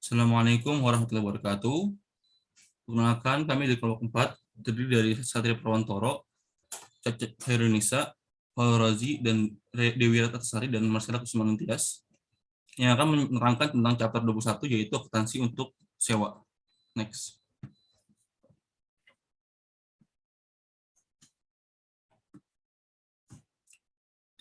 Assalamualaikum warahmatullahi wabarakatuh. Perkenalkan, kami dari kelompok 4, terdiri dari Satria Prawantoro, Caca Hairunisa, Paul Razi, dan Dewi Ratasari, dan Marcella Kusmanuntias, yang akan menerangkan tentang chapter 21, yaitu akuntansi untuk sewa. Next.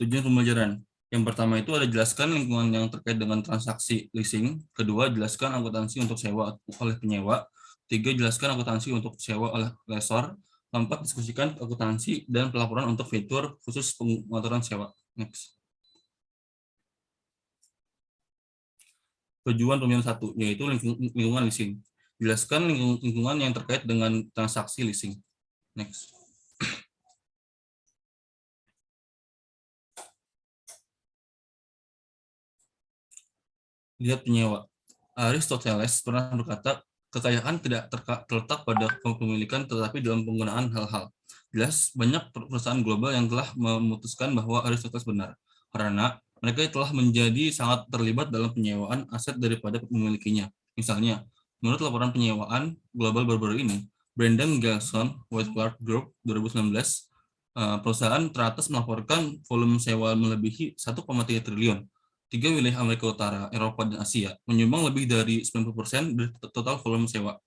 Tujuan pembelajaran. Yang pertama itu ada jelaskan lingkungan yang terkait dengan transaksi leasing. Kedua, jelaskan akuntansi untuk sewa oleh penyewa. Tiga, jelaskan akuntansi untuk sewa oleh lessor. Keempat, diskusikan akuntansi dan pelaporan untuk fitur khusus pengaturan sewa. Next. Tujuan pemilihan 1, yaitu lingkungan leasing. Jelaskan lingkungan yang terkait dengan transaksi leasing. Next. Lihat penyewa. Aristoteles pernah berkata, kekayaan tidak terletak pada kepemilikan tetapi dalam penggunaan hal-hal. Jelas, banyak perusahaan global yang telah memutuskan bahwa Aristoteles benar, karena mereka telah menjadi sangat terlibat dalam penyewaan aset daripada memilikinya. Misalnya, menurut laporan penyewaan global baru-baru ini, Brendan Gelson, White Clark Group 2019, perusahaan teratas melaporkan volume sewa melebihi 1,3 triliun. 3 wilayah Amerika Utara, Eropa, dan Asia menyumbang lebih dari 90% dari total volume sewa.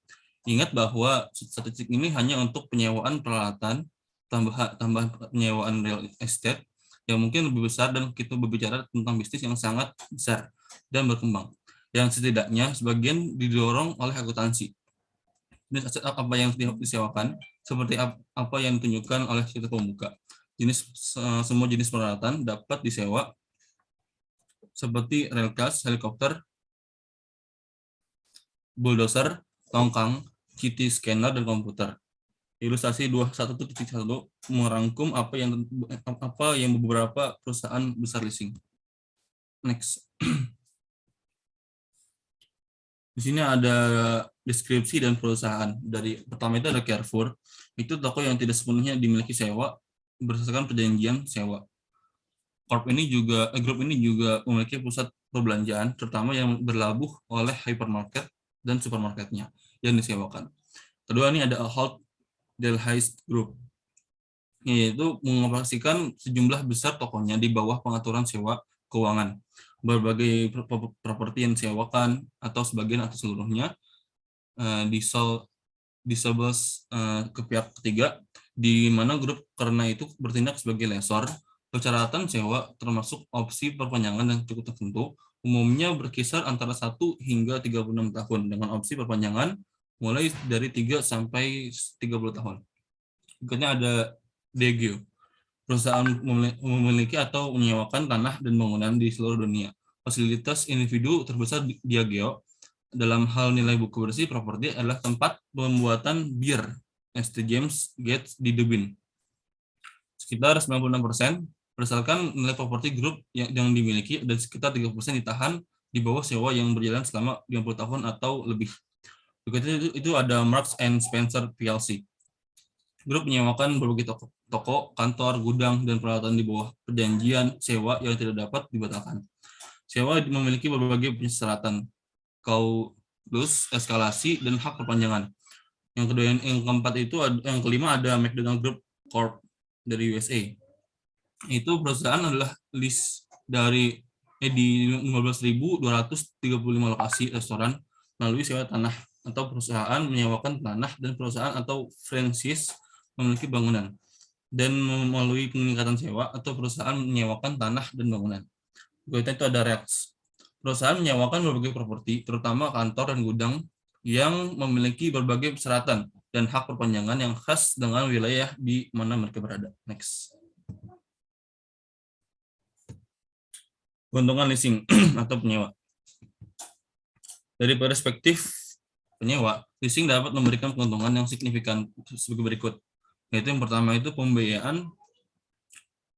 Ingat bahwa statistik ini hanya untuk penyewaan peralatan, tambahan penyewaan real estate yang mungkin lebih besar, dan kita berbicara tentang bisnis yang sangat besar dan berkembang, yang setidaknya sebagian didorong oleh akuntansi. Jenis aset apa yang disewakan, seperti apa yang ditunjukkan oleh situs pembuka. Semua jenis peralatan dapat disewa seperti railcars, helikopter, bulldozer, tongkang, CT scanner, dan komputer. Ilustrasi 21.1 merangkum apa yang beberapa perusahaan besar leasing. Next. Di sini ada deskripsi dan perusahaan. Dari pertama itu ada Carrefour, itu toko yang tidak sepenuhnya dimiliki sewa berdasarkan perjanjian sewa. Grup ini juga memiliki pusat perbelanjaan, terutama yang berlabuh oleh hypermarket dan supermarketnya yang disewakan. Kedua, ini ada Ahold Delhaize Group, yaitu mengoperasikan sejumlah besar tokonya di bawah pengaturan sewa keuangan. Berbagai properti yang disewakan atau sebagian atau seluruhnya disebles ke pihak ketiga, di mana grup karena itu bertindak sebagai lessor. Persyaratan sewa termasuk opsi perpanjangan yang cukup tertentu, umumnya berkisar antara 1 hingga 36 tahun, dengan opsi perpanjangan mulai dari 3 sampai 30 tahun. Berikutnya ada Diageo. Perusahaan memiliki atau menyewakan tanah dan bangunan di seluruh dunia. Fasilitas individu terbesar Diageo dalam hal nilai buku bersih properti adalah tempat pembuatan bir St. James Gate di Dublin. Sekitar 96% berdasarkan nilai properti grup yang dimiliki, dan sekitar 3% ditahan di bawah sewa yang berjalan selama 50 tahun atau lebih. Berikutnya itu ada Marks and Spencer PLC. Grup menyewakan berbagai toko, kantor, gudang, dan peralatan di bawah perjanjian sewa yang tidak dapat dibatalkan. Sewa memiliki berbagai persyaratan, kaulus, eskalasi, dan hak perpanjangan. Yang kedua, yang keempat itu, yang kelima ada McDonald Group Corp dari USA. Itu perusahaan adalah list di 15.235 lokasi restoran melalui sewa tanah, atau perusahaan menyewakan tanah, dan perusahaan atau franchise memiliki bangunan, dan melalui peningkatan sewa atau perusahaan menyewakan tanah dan bangunan. Berikutnya itu ada REITs. Perusahaan menyewakan berbagai properti, terutama kantor dan gudang, yang memiliki berbagai persyaratan dan hak perpanjangan yang khas dengan wilayah di mana mereka berada. Next. Keuntungan leasing atau penyewa. Dari perspektif penyewa, leasing dapat memberikan keuntungan yang signifikan sebagai berikut. Yaitu yang pertama itu pembiayaan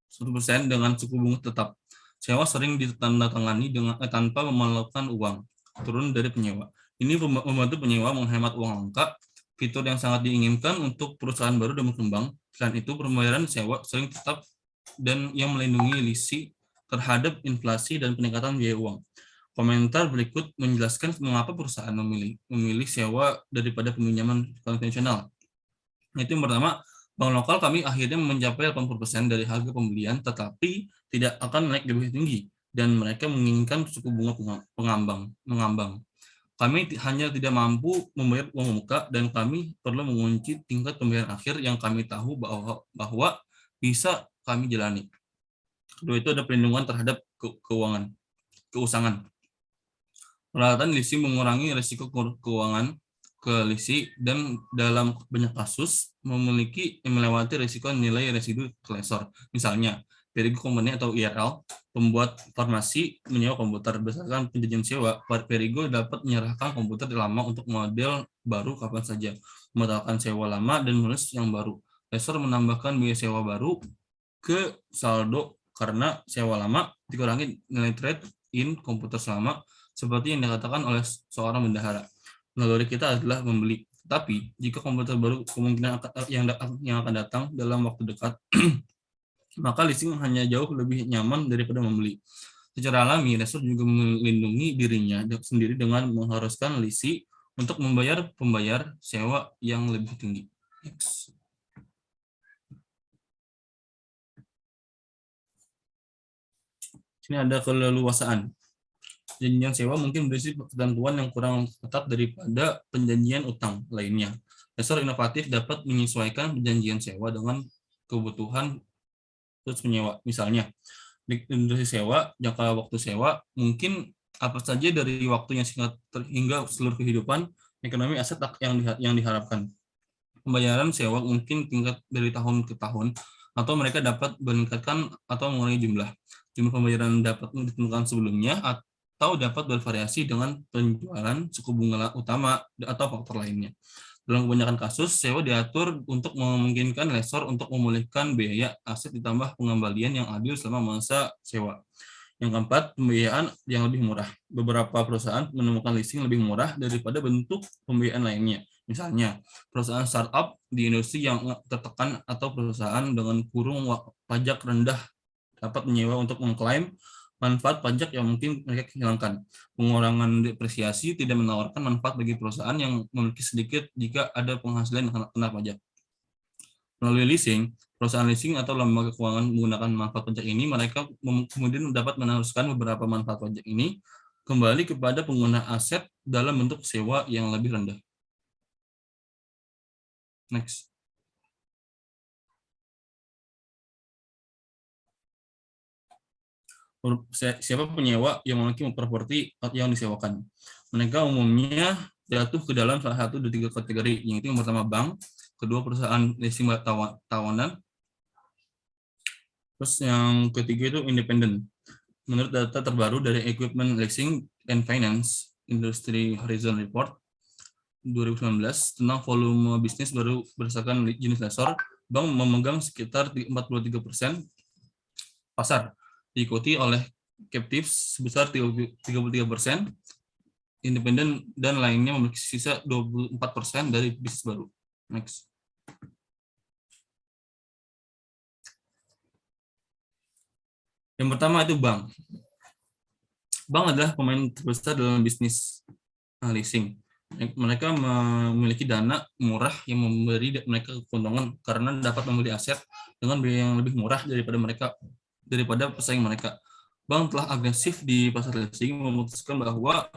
1% dengan suku bunga tetap. Sewa sering ditandatangani tanpa memerlukan uang turun dari penyewa. Ini membantu penyewa menghemat uang angka, fitur yang sangat diinginkan untuk perusahaan baru dan berkembang. Selain itu, pembayaran sewa sering tetap dan yang melindungi leasing terhadap inflasi dan peningkatan biaya uang. Komentar berikut menjelaskan mengapa perusahaan memilih sewa daripada peminjaman konvensional. Itu yang pertama, bank lokal kami akhirnya mencapai 80% dari harga pembelian, tetapi tidak akan naik lebih tinggi, dan mereka menginginkan suku bunga mengambang. Kami hanya tidak mampu membayar uang muka, dan kami perlu mengunci tingkat pembayaran akhir yang kami tahu bahwa bisa kami jalani. Kedua itu ada perlindungan terhadap keusangan. Peralatan leasing mengurangi risiko keuangan ke lisi dan dalam banyak kasus melewati risiko nilai residu ke lessor. Misalnya, Perigo Company atau IRL, pembuat farmasi menyewa komputer berdasarkan perjanjian sewa. Perigo dapat menyerahkan komputer lama untuk model baru kapan saja, membatalkan sewa lama dan menulis yang baru. Lessor menambahkan biaya sewa baru ke saldo karena sewa lama dikurangi nilai trade-in komputer selama, seperti yang dikatakan oleh seorang bendahara. Naluri kita adalah membeli. Tapi, jika komputer baru kemungkinan yang akan datang dalam waktu dekat, maka leasing hanya jauh lebih nyaman daripada membeli. Secara alami, lessor juga melindungi dirinya sendiri dengan mengharuskan lisi untuk membayar pembayar sewa yang lebih tinggi. Next. Sini ada keleluasaan. Perjanjian sewa mungkin berisi ketentuan yang kurang ketat daripada perjanjian utang lainnya. Lessor inovatif dapat menyesuaikan perjanjian sewa dengan kebutuhan terus penyewa. Misalnya, di industri sewa, jangka waktu sewa mungkin apa saja dari waktu yang singkat hingga seluruh kehidupan ekonomi aset yang diharapkan. Pembayaran sewa mungkin tingkat dari tahun ke tahun, atau mereka dapat meningkatkan atau mengurangi jumlah pembayaran dapat ditentukan sebelumnya atau dapat bervariasi dengan penjualan, suku bunga utama, atau faktor lainnya. Dalam kebanyakan kasus, sewa diatur untuk memungkinkan lessor untuk memulihkan biaya aset ditambah pengembalian yang adil selama masa sewa. Yang keempat, pembiayaan yang lebih murah. Beberapa perusahaan menemukan leasing lebih murah daripada bentuk pembiayaan lainnya. Misalnya, perusahaan startup di industri yang tertekan atau perusahaan dengan kurung pajak rendah dapat menyewa untuk mengklaim manfaat pajak yang mungkin mereka hilangkan. Pengurangan depresiasi tidak menawarkan manfaat bagi perusahaan yang memiliki sedikit jika ada penghasilan yang kena pajak. Melalui leasing, perusahaan leasing atau lembaga keuangan menggunakan manfaat pajak ini, mereka kemudian dapat meneruskan beberapa manfaat pajak ini kembali kepada pengguna aset dalam bentuk sewa yang lebih rendah. Next. Siapa penyewa yang memiliki properti yang disewakan? Mereka umumnya jatuh ke dalam salah satu dari 3 kategori, yaitu yang pertama bank, kedua perusahaan leasing tawanan, terus yang ketiga itu independen. Menurut data terbaru dari Equipment Leasing and Finance Industry Horizon Report 2019 tentang volume bisnis baru berdasarkan jenis lessor, bank memegang sekitar 43% pasar, diikuti oleh captives sebesar 33%, independen dan lainnya memiliki sisa 24% dari bisnis baru. Next. Yang pertama itu bank. Bank adalah pemain terbesar dalam bisnis leasing. Mereka memiliki dana murah yang memberi mereka keuntungan karena dapat membeli aset dengan biaya yang lebih murah daripada pesaing mereka. Bank telah agresif di pasar leasing, memutuskan bahwa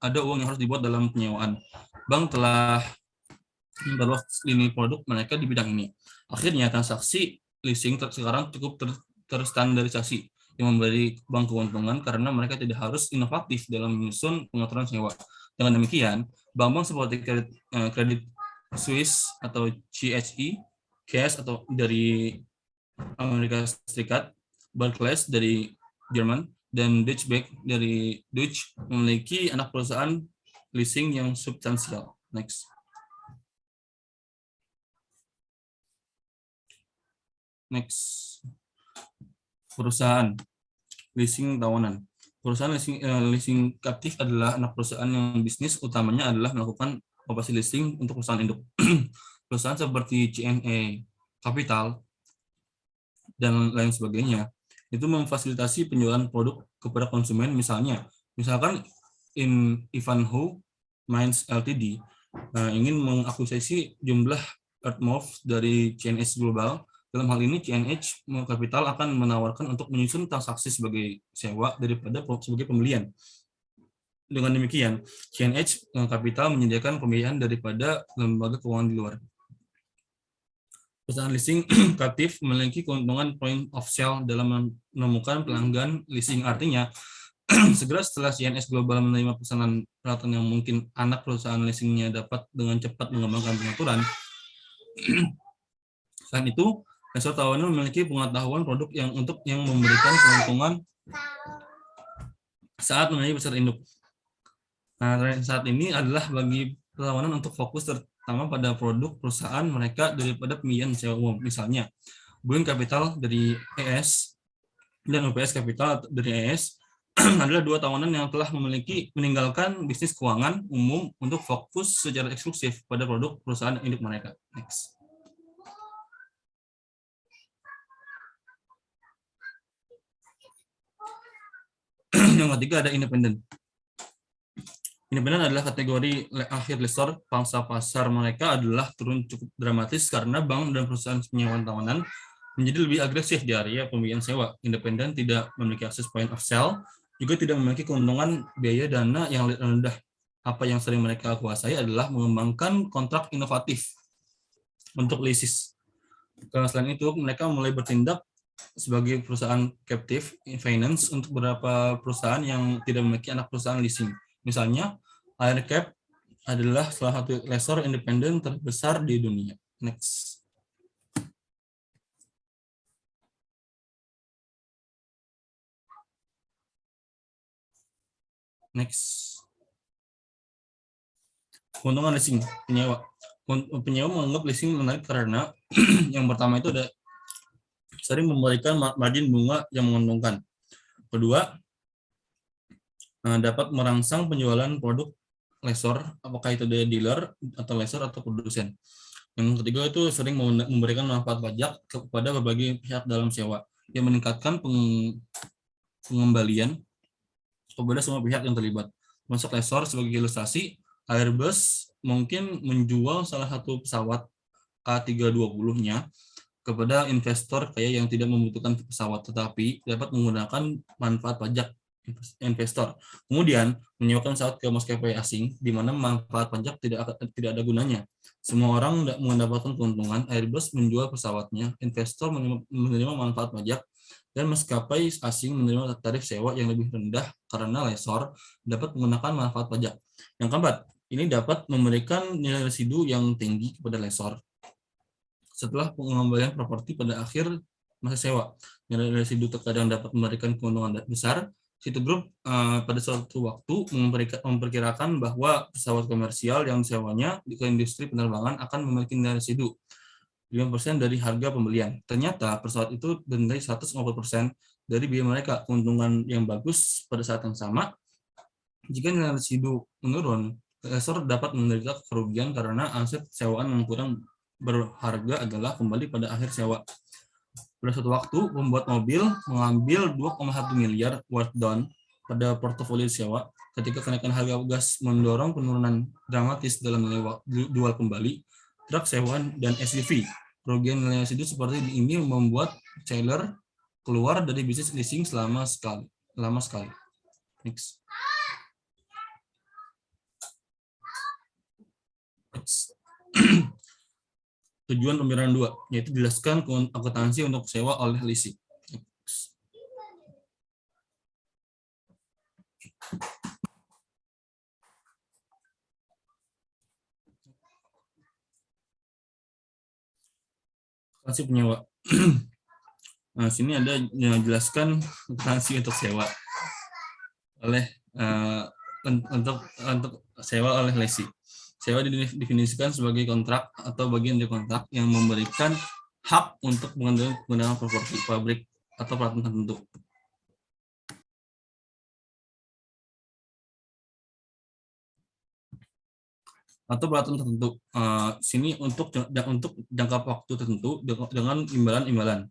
ada uang yang harus dibuat dalam penyewaan. Bank telah memperluas lini produk mereka di bidang ini. Akhirnya transaksi leasing sekarang cukup terstandarisasi, yang memberi bank keuntungan karena mereka tidak harus inovatif dalam menyusun pengaturan sewa. Dengan demikian, bank-bank seperti Credit Suisse atau GHE, Cash atau dari Amerika Serikat, Barclays dari Jerman, dan Deutsche Bank dari Dutch memiliki anak perusahaan leasing yang substansial. Next. Perusahaan leasing tawanan. Perusahaan leasing kaptif adalah anak perusahaan yang bisnis utamanya adalah melakukan operasi leasing untuk perusahaan induk. Perusahaan seperti CNA Capital dan lain sebagainya itu memfasilitasi penjualan produk kepada konsumen, misalnya Misalkan Ivanhoe Mines Ltd ingin mengakuisisi jumlah Earthmove dari CNH Global. Dalam hal ini CNH Capital akan menawarkan untuk menyusun transaksi sebagai sewa daripada sebagai pembelian. Dengan demikian, CNH Capital menyediakan pembiayaan daripada lembaga keuangan di luar. Perusahaan leasing kaptif memiliki keuntungan point of sale dalam menemukan pelanggan leasing. Artinya, segera setelah CNH Global menerima pesanan peralatan yang mungkin anak perusahaan leasingnya dapat dengan cepat mengembangkan pengaturan. Selain itu, lessor tawanan memiliki pengetahuan produk yang memberikan keuntungan saat menjadi besar induk. Nah, saat ini adalah bagi perlawanan untuk fokus terutama pada produk perusahaan mereka daripada pembiayaan sewa umum. Misalnya, Boeing Capital dari ES dan UPS Capital dari ES adalah dua tawanan yang telah meninggalkan bisnis keuangan umum untuk fokus secara eksklusif pada produk perusahaan induk mereka. Next. Yang ketiga ada independen. Independen adalah kategori akhir lessor. Pangsa pasar mereka adalah turun cukup dramatis karena bank dan perusahaan penyewaan tawanan menjadi lebih agresif di area pembiayaan sewa. Independen tidak memiliki akses point of sale, juga tidak memiliki keuntungan biaya dana yang rendah. Apa yang sering mereka kuasai adalah mengembangkan kontrak inovatif untuk leases. Selain itu, mereka mulai bertindak sebagai perusahaan captive finance untuk beberapa perusahaan yang tidak memiliki anak perusahaan leasing. Misalnya, AirCap adalah salah satu lessor independen terbesar di dunia. Next. Keuntungan leasing penyewa. Penyewa menganggap leasing menarik karena yang pertama itu ada sering memberikan margin bunga yang menguntungkan. Kedua, dapat merangsang penjualan produk lessor, apakah itu dari dealer atau lessor atau produsen. Yang ketiga itu sering memberikan manfaat pajak kepada berbagai pihak dalam sewa yang meningkatkan pengembalian kepada semua pihak yang terlibat. Masuk lessor sebagai ilustrasi, Airbus mungkin menjual salah satu pesawat A320-nya kepada investor kaya yang tidak membutuhkan pesawat tetapi dapat menggunakan manfaat pajak investor. Kemudian menyewakan pesawat ke maskapai asing di mana manfaat pajak tidak ada gunanya. Semua orang mendapatkan keuntungan. Airbus menjual pesawatnya, investor menerima manfaat pajak, dan maskapai asing menerima tarif sewa yang lebih rendah karena lessor dapat menggunakan manfaat pajak. Yang keempat, ini dapat memberikan nilai residu yang tinggi kepada lessor setelah pengembalian properti pada akhir masa sewa. Nilai residu terkadang dapat memberikan keuntungan besar. Citigroup pada suatu waktu memperkirakan bahwa pesawat komersial yang disewanya ke industri penerbangan akan memiliki nilai residu 5% dari harga pembelian. Ternyata pesawat itu bernilai 150% dari biaya mereka. Keuntungan yang bagus pada saat yang sama, jika nilai residu menurun, lessor dapat menderita kerugian karena aset sewaan yang kurang berharga adalah kembali pada akhir sewa. Pada suatu waktu, pembuat mobil mengambil 2,1 miliar worth down pada portofolio sewa ketika kenaikan harga gas mendorong penurunan dramatis dalam nilai jual kembali truk sewaan dan SUV. Kerugian nilai residu seperti ini membuat Chrysler keluar dari bisnis leasing lama sekali. Next. Tujuan pembiayaan 2, yaitu jelaskan akuntansi untuk sewa oleh leasing. Akuntansi penyewa. Nah, sini ada yang jelaskan akuntansi untuk sewa oleh untuk sewa oleh leasing. Sewa didefinisikan sebagai kontrak atau bagian dari kontrak yang memberikan hak untuk menggunakan properti, pabrik, atau peralatan tertentu. Atau peralatan tertentu. Sini untuk jangka waktu tertentu dengan imbalan-imbalan.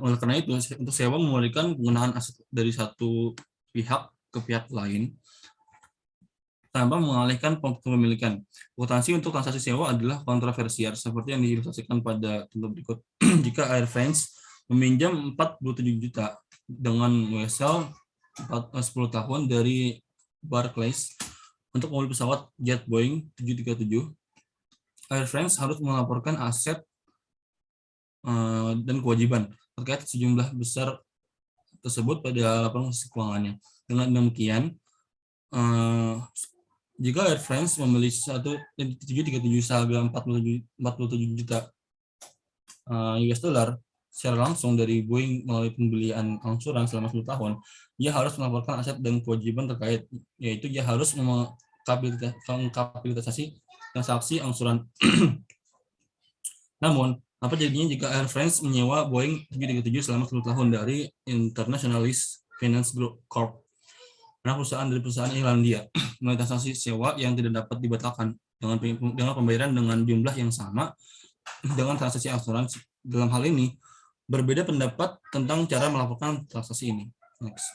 Oleh karena itu, untuk sewa memberikan penggunaan aset dari satu pihak ke pihak lain tanpa mengalihkan kepemilikan. Akuntansi untuk transaksi sewa adalah kontroversial seperti yang diilustrasikan pada contoh berikut. Jika Air France meminjam 47 juta dengan wesel 10 tahun dari Barclays untuk mobil pesawat jet Boeing 737, Air France harus melaporkan aset dan kewajiban terkait sejumlah besar tersebut pada laporan keuangannya. Dengan demikian, jika Air France membeli 737 seharga 47 juta US dollar secara langsung dari Boeing melalui pembelian angsuran selama 10 tahun, dia harus melaporkan aset dan kewajiban terkait, yaitu dia harus mengkapitalisasi transaksi angsuran. Namun, apa jadinya jika Air France menyewa Boeing 737 selama 10 tahun dari Internationalis Finance Group Corp, perusahaan dari perusahaan Irlandia, melalui transaksi sewa yang tidak dapat dibatalkan dengan pembayaran dengan jumlah yang sama dengan transaksi asuransi. Dalam hal ini, berbeda pendapat tentang cara melakukan transaksi ini. Next.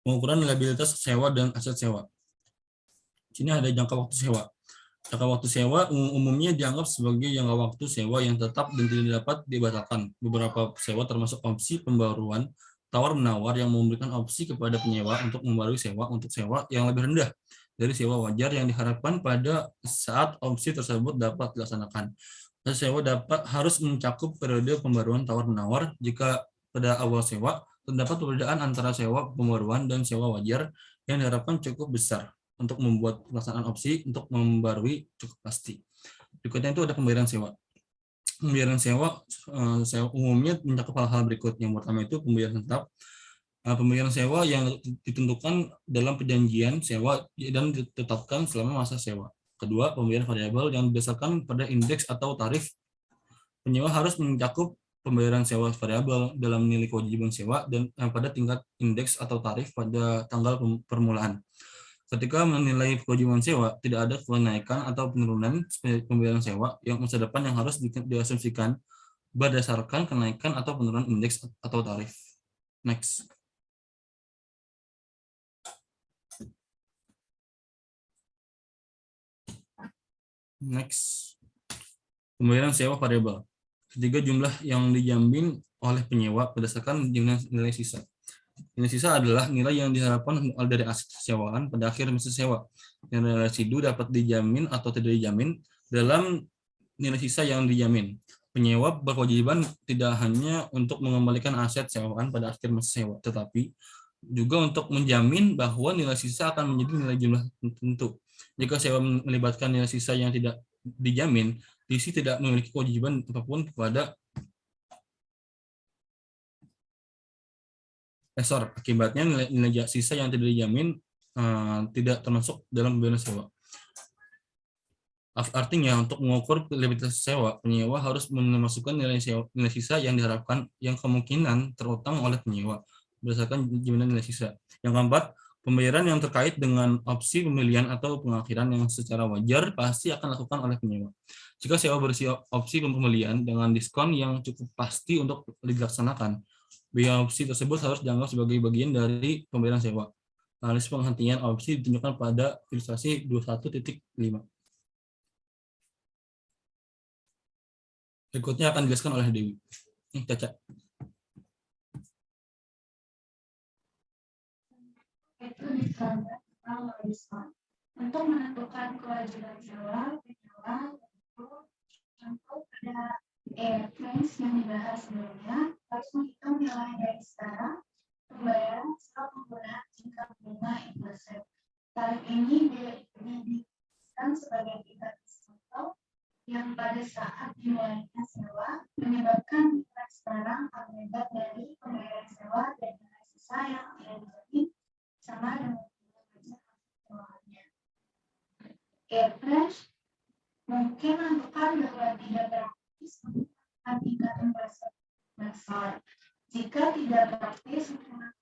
Pengukuran liabilitas sewa dan aset sewa. Sini ada jangka waktu sewa. Jangka waktu sewa umumnya dianggap sebagai jangka waktu sewa yang tetap dan tidak dapat dibatalkan. Beberapa sewa termasuk opsi pembaruan, tawar-menawar yang memberikan opsi kepada penyewa untuk membarui sewa untuk sewa yang lebih rendah dari sewa wajar yang diharapkan pada saat opsi tersebut dapat dilaksanakan. Sewa harus mencakup periode pembaruan tawar-menawar jika pada awal sewa terdapat perbedaan antara sewa pembaruan dan sewa wajar yang diharapkan cukup besar untuk membuat pelaksanaan opsi untuk membarui cukup pasti. Berikutnya itu ada pembayaran sewa. Pembayaran sewa umumnya mencakup hal-hal berikut. Yang pertama itu pembayaran tetap. Pembayaran sewa yang ditentukan dalam perjanjian sewa dan ditetapkan selama masa sewa. Kedua, pembayaran variabel yang berdasarkan pada indeks atau tarif. Penyewa harus mencakup pembayaran sewa variabel dalam nilai kewajiban sewa dan pada tingkat indeks atau tarif pada tanggal permulaan. Ketika menilai kewajiban sewa, tidak ada kenaikan atau penurunan pembayaran sewa yang masa depan yang harus diasumsikan berdasarkan kenaikan atau penurunan indeks atau tarif. Next. Next. Pembayaran sewa variabel. Ketiga, jumlah yang dijamin oleh penyewa berdasarkan nilai sisa. Nilai sisa adalah nilai yang diharapkan dari aset sewaan pada akhir masa sewa. Nilai residu dapat dijamin atau tidak dijamin dalam nilai sisa yang dijamin. Penyewa berkewajiban tidak hanya untuk mengembalikan aset sewaan pada akhir masa sewa, tetapi juga untuk menjamin bahwa nilai sisa akan menjadi nilai jumlah tertentu. Jika sewa melibatkan nilai sisa yang tidak dijamin, lisi tidak memiliki kewajiban apapun kepada Akibatnya nilai sisa yang tidak dijamin tidak termasuk dalam pembayaran sewa. Artinya untuk mengukur liabilitas sewa, penyewa harus memasukkan nilai sisa yang diharapkan yang kemungkinan terutang oleh penyewa berdasarkan jaminan nilai sisa. Yang keempat, pembayaran yang terkait dengan opsi pemilihan atau pengakhiran yang secara wajar pasti akan dilakukan oleh penyewa. Jika sewa berisi opsi pemilihan dengan diskon yang cukup pasti untuk dilaksanakan, biaya opsi tersebut harus dianggap sebagai bagian dari pembayaran sewa. Analis penghentian opsi ditunjukkan pada ilustrasi 21.5. Berikutnya akan dijelaskan oleh Dewi. Caca. Itu disarankan untuk menentukan kewajiban sewa, penyewa untuk pada Air France yang dibahas sebelumnya harus menghitung nilai dari sekarang pembayaran setelah penggunaan tingkat bunga inklusif. Tarif ini diberikan sebagai tingkat diskon yang pada saat dimulainya sewa menyebabkan nilai sekarang akibat dari pembayaran sewa dan nilai sisa yang tidak dijamin sama dengan sewaannya. Air France mungkin menentukan bahwa tidak praktis menggunakan tingkat investor besar. Jika tidak praktis menggunakan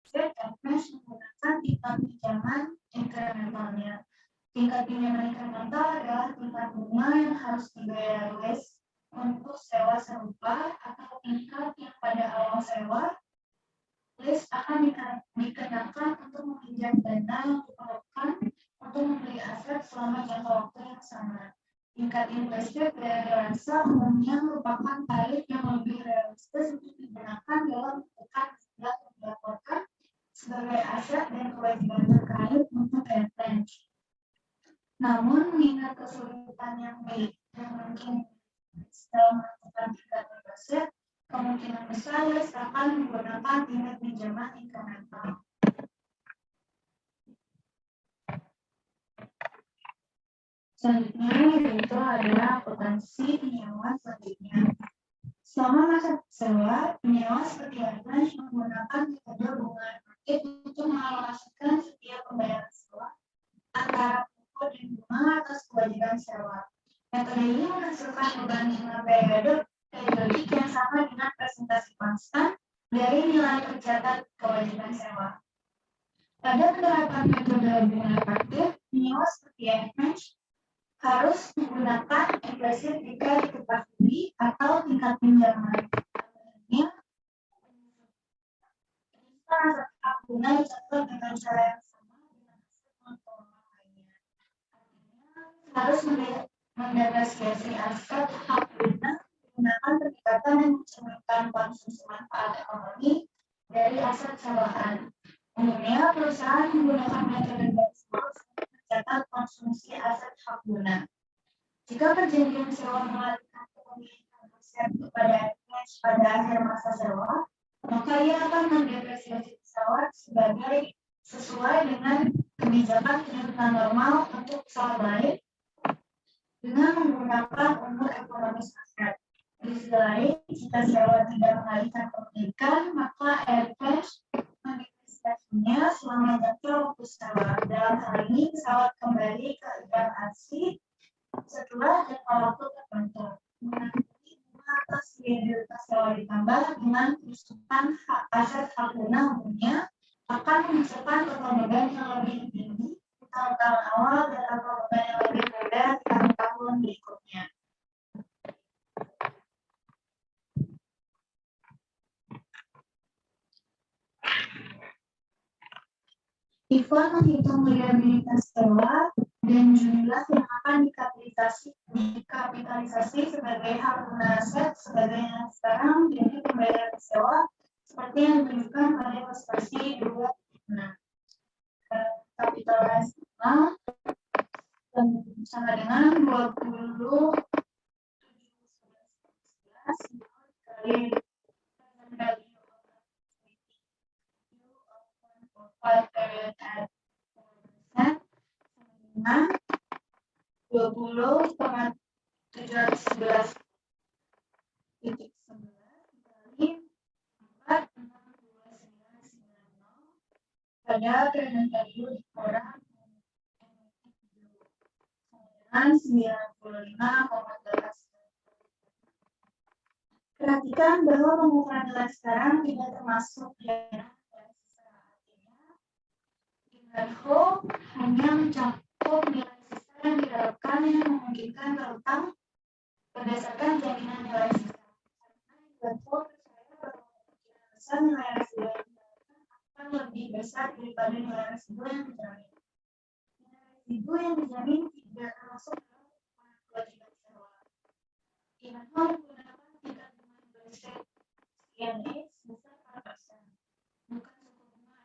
tingkat Air France menggunakan tingkat pinjaman inkrementalnya. Tingkat pinjaman inkremental adalah tingkat bunga yang harus dibayar luas untuk sewa serupa atau tingkat yang pada awal sewa, list akan dikenakan untuk meminjam dana yang diperlukan untuk membeli aset selama jangka waktu yang sama. Tingkat implisit dari rasa umumnya merupakan tarif yang lebih realistis untuk digunakan dalam menentukan istilah yang dilaporkan sebagai aset dan kewajiban terkait untuk advantage. Namun, mengingat kesulitan yang mungkin dalam menentukan tingkat implisit, kemungkinan besar list akan menggunakan tingkat pinjaman incremental. Selanjutnya yaitu adalah potensi penyewa selanjutnya. Selama masa sewa, penyewa seperti advance menggunakan metode bunga market untuk mengalokasikan setiap pembayaran sewa antara pokok dan bunga atas kewajiban sewa. Metode ini menghasilkan beban bunga periodik yang sama dengan presentasi konstan dari nilai tercatat kewajiban sewa. Pada penerapan metode bunga market, penyewa seperti advance harus menggunakan implisit jika diketahui atau tingkat pinjaman. Artinya, aset hak guna dicatat dengan cara yang sama dengan aset non-formal lainnya. Artinya, harus mendepresiasi aset hak guna menggunakan pendekatan yang mencerminkan konsumsi manfaat ekonomi dari aset sewaan. Umumnya, perusahaan menggunakan metode benchmark mencatat konsumsi aset hak guna. Jika perjanjian sewa mengalihkan kepemilikan aset kepada advance pada akhir masa sewa, maka ia akan mendepresiasi pesawat sesuai dengan kebijakan kehidupan normal untuk pesawat lain dengan menggunakan umur ekonomis aset. Di sisi lain, jika sewa tidak mengalihkan kepemilikan, maka advance mendepresiasinya selama jangka waktu sewa. Dalam hal ini, pesawat kembali ke ibarat asli setelah jangka waktu tertentu. Mengenai bunga atas liabilitas sewa ditambah dengan perusahaan hak aset hak guna umumnya akan menghasilkan total beban yang lebih tinggi di tahun-tahun awal dan total beban yang lebih rendah di tahun-tahun berikutnya. Ivan menghitung liabilitas sewa dan jumlah yang akan dikapitalisasi sebagai hak guna aset sebagainya sekarang jadi pembayaran sewa seperti yang ditunjukkan pada ilustrasi 2. Kapitalisasi sama dengan 20 kali period at 20,711 titik 11 kali 4,6990 pada periode period dikurang dengan 95,18. Perhatikan bahwa pengukuran nilai sekarang tidak termasuk dana Inverho hanya mencakup nilai sisa yang diharapkan yang memungkinkan berutang berdasarkan jaminan nilai sisa. Karena Inverho percaya bahwa kemungkinan besar nilai residu yang diharapkan akan lebih besar daripada nilai residu yang dijamin. Nilai residu yang dijamin tidak termasuk dalam kewajiban sewa. Inverho menggunakan tingkat bunga implisit CNA sebesar 4%. Bukan suku bunga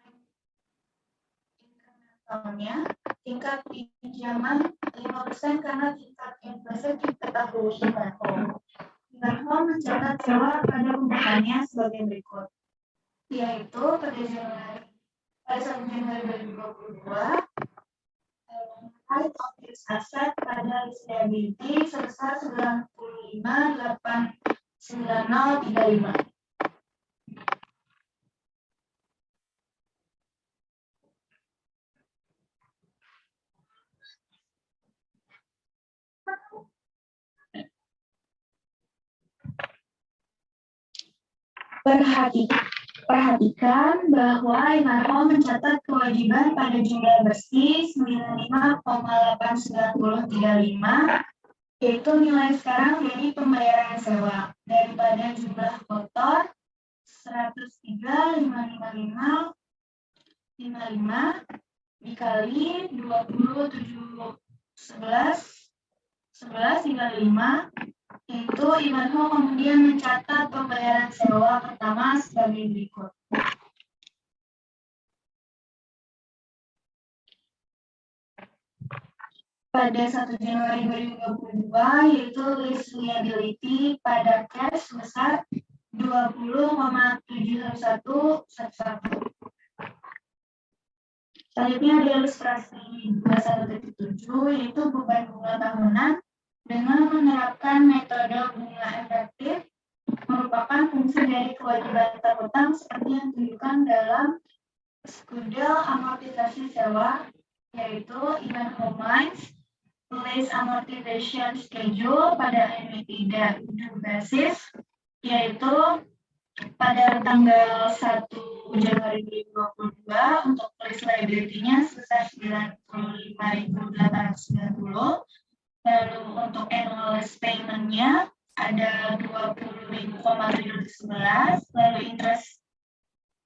incrementalnya, tingkat pinjaman 5% karena tingkat implisit diketahui Inverho. Inverho mencatat sewa pada pembukaannya sebagai berikut, yaitu pada 1 Januari 2022 height of fixed asset pada list liability sebesar 95,89035. Perhatikan bahwa Inverho mencatat kewajiban pada jumlah bersih 95,89035 yaitu nilai sekarang dari pembayaran sewa daripada jumlah kotor 103.555 dikali 27 11 dikali 5, yaitu Ivanho kemudian mencatat pembayaran sewa pertama sebagai berikut. Pada 1 Januari 2022, yaitu list liability pada cash sebesar 20,71111. Selanjutnya ada ilustrasi 21.7, yaitu beban bunga tahunan dengan menerapkan metode bunga efektif merupakan fungsi dari kewajiban terhutang seperti yang ditunjukkan dalam skudel amortisasi sewa, yaitu Ivanhoe Mines Lease Amortization Schedule pada annuity due basis, yaitu pada tanggal 1 Januari 2022 untuk lease liability-nya sebesar 95.890. Lalu untuk annual lease payment-nya ada 20.711. Lalu interest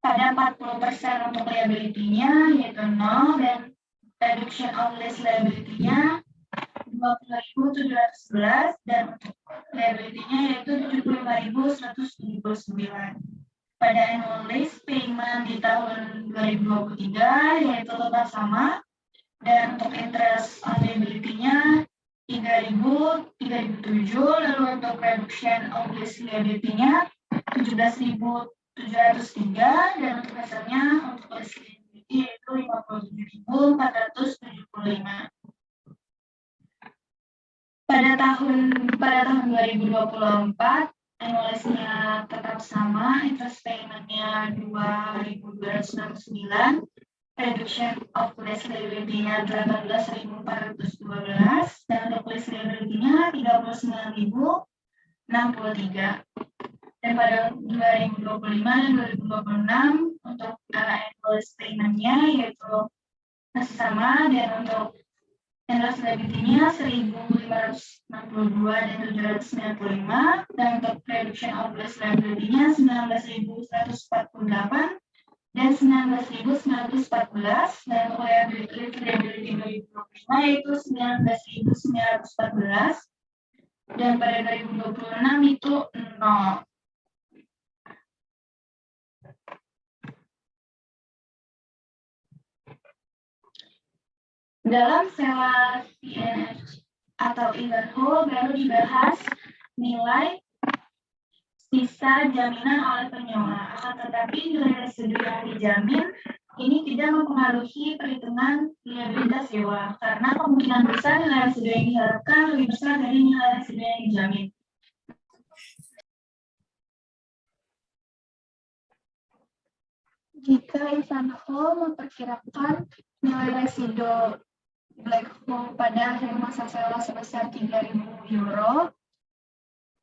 pada 40% untuk liability-nya yaitu 0, dan reduction of lease liability-nya 20.711, dan untuk liability-nya yaitu 75.179. Pada annual lease payment di tahun 2023 yaitu tetap sama, dan untuk interest on liability-nya 3.007, lalu untuk reduction of lease liability-nya 17.703, dan untuk hasilnya untuk lease liability yaitu 57.475. Pada tahun 2024, annualisnya tetap sama, interest payment-nya 2.269, reduction of lease liability-nya 18.412, dan untuk lease liability-nya 39.063. Dan pada 2025 dan 2026 untuk annual payment-nya yaitu masih sama, dan untuk interest liability-nya 1.562 dan 795, dan untuk reduction of lease liability-nya 19.148 dan 19.914, dan untuk liability 2025 yaitu 19.914, dan pada 2026 itu 0. Dalam sewa CNH atau Ivanhoe baru dibahas nilai sisa jaminan oleh penyewa. Akan tetapi nilai residu yang dijamin ini tidak mempengaruhi perhitungan liabilitas sewa, karena kemungkinan besar nilai residu yang diharapkan lebih besar dari nilai residu yang dijamin. Jika Ivanhoe memperkirakan nilai residu black hole pada akhir masa sewa sebesar 3.000 euro,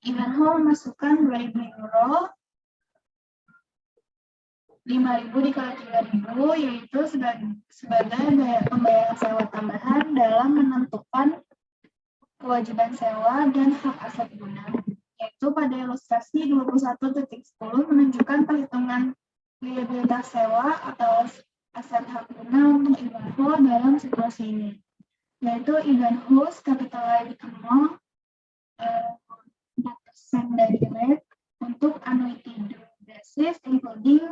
Ivanhoe memasukkan 2.000 euro, 5.000 dikali 3.000, yaitu sebagai pembayaran sewa tambahan dalam menentukan kewajiban sewa dan hak aset guna, yaitu pada ilustrasi 21.10 menunjukkan perhitungan liabilitas sewa atau aset hak guna untuk Ivanhoe dalam situasi ini, yaitu Ivanhoe's capitalized amount 4% dari rate untuk annuity due basis including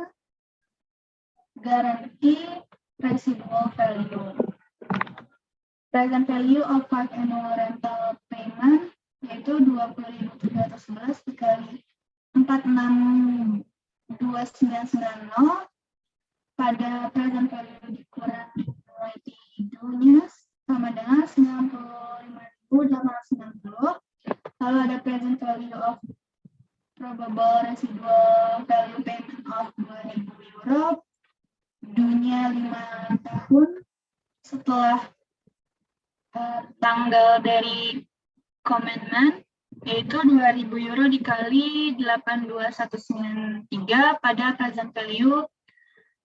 guarantee residual value. Present value of 5 annual rental payment yaitu 20.711 dikali 462.990 pada present value dikurang annuity due-nya sama dengan 95.890. Lalu ada present value of probable residual value payment of 2.000 euro, due-nya 5 tahun setelah tanggal dari commitment, yaitu 2.000 euro dikali 82193 pada present value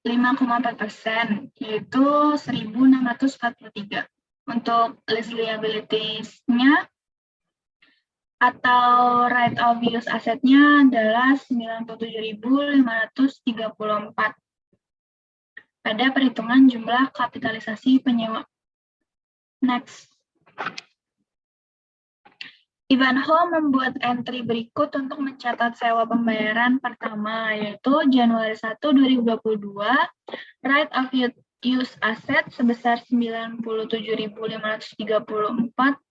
5,4%, yaitu 1.643. Untuk lease liabilities-nya atau right of use asetnya adalah 97.534 pada perhitungan jumlah kapitalisasi penyewa. Next. Ivanhoe membuat entry berikut untuk mencatat sewa pembayaran pertama, yaitu Januari 1, 2022, right of use asset sebesar 97.534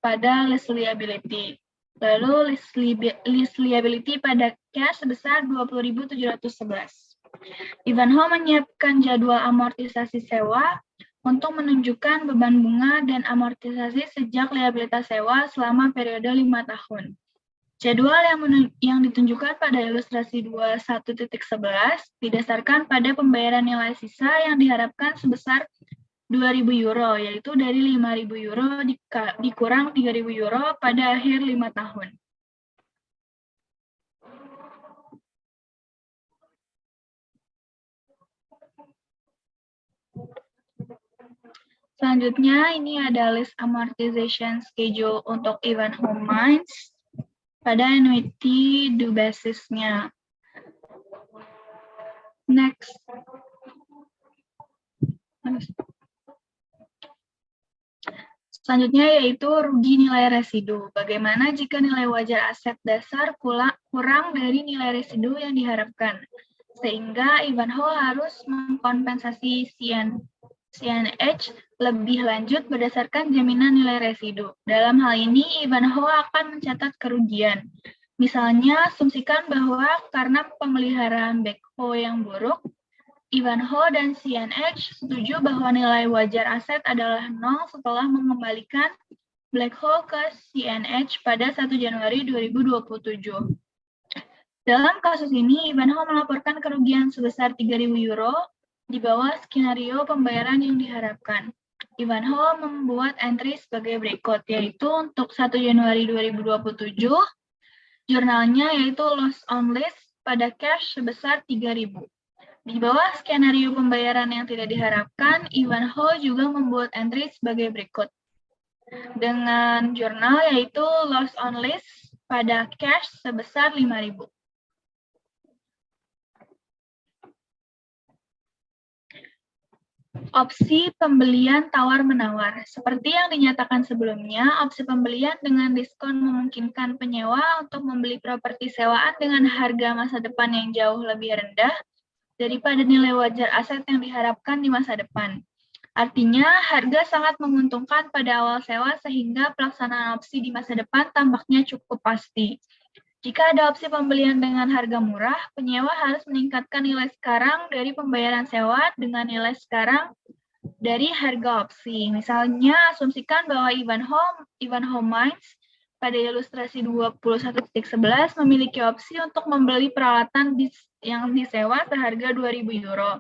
pada lease liability. Lalu lease liability pada cash sebesar 20.711. Ivanhoe menyiapkan jadwal amortisasi sewa untuk menunjukkan beban bunga dan amortisasi sejak liabilitas sewa selama periode 5 tahun. Jadwal yang ditunjukkan pada ilustrasi 21.11 didasarkan pada pembayaran nilai sisa yang diharapkan sebesar 2.000 euro, yaitu dari 5.000 euro dikurang 3.000 euro pada akhir 5 tahun. Selanjutnya, ini ada list amortization schedule untuk Ivanhoe Mines pada annuity due basis-nya. Next. Selanjutnya yaitu rugi nilai residu. Bagaimana jika nilai wajar aset dasar kurang dari nilai residu yang diharapkan, sehingga Ivanhoe harus mengkompensasi CNH lebih lanjut berdasarkan jaminan nilai residu. Dalam hal ini, Ivanhoe akan mencatat kerugian. Misalnya, asumsikan bahwa karena pemeliharaan backhoe yang buruk, Ivanhoe dan CNH setuju bahwa nilai wajar aset adalah 0 setelah mengembalikan backhoe ke CNH pada 1 Januari 2027. Dalam kasus ini, Ivanhoe melaporkan kerugian sebesar 3.000 euro di bawah skenario pembayaran yang diharapkan. Ivanhoe membuat entry sebagai berikut, yaitu untuk 1 Januari 2027, jurnalnya yaitu loss on lease pada cash sebesar 3.000. Di bawah skenario pembayaran yang tidak diharapkan, Ivanhoe juga membuat entry sebagai berikut. Dengan jurnal yaitu loss on lease pada cash sebesar 5.000. Opsi pembelian tawar-menawar. Seperti yang dinyatakan sebelumnya, opsi pembelian dengan diskon memungkinkan penyewa untuk membeli properti sewaan dengan harga masa depan yang jauh lebih rendah daripada nilai wajar aset yang diharapkan di masa depan. Artinya, harga sangat menguntungkan pada awal sewa sehingga pelaksanaan opsi di masa depan tampaknya cukup pasti. Jika ada opsi pembelian dengan harga murah, penyewa harus meningkatkan nilai sekarang dari pembayaran sewa dengan nilai sekarang dari harga opsi. Misalnya, asumsikan bahwa Ivanhoe Mines pada ilustrasi 21.11 memiliki opsi untuk membeli peralatan yang disewa seharga 2.000 euro.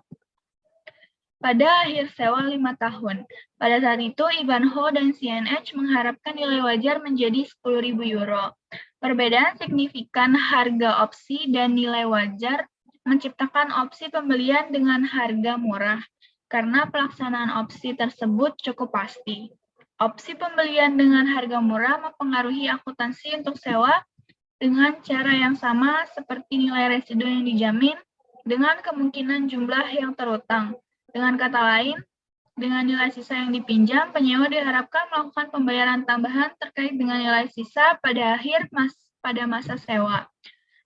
Pada akhir sewa 5 tahun. Pada saat itu, Ivanhoe dan CNH mengharapkan nilai wajar menjadi 10.000 euro. Perbedaan signifikan harga opsi dan nilai wajar menciptakan opsi pembelian dengan harga murah, karena pelaksanaan opsi tersebut cukup pasti. Opsi pembelian dengan harga murah mempengaruhi akuntansi untuk sewa dengan cara yang sama seperti nilai residu yang dijamin dengan kemungkinan jumlah yang terutang. Dengan kata lain, dengan nilai sisa yang dipinjam, penyewa diharapkan melakukan pembayaran tambahan terkait dengan nilai sisa pada masa sewa.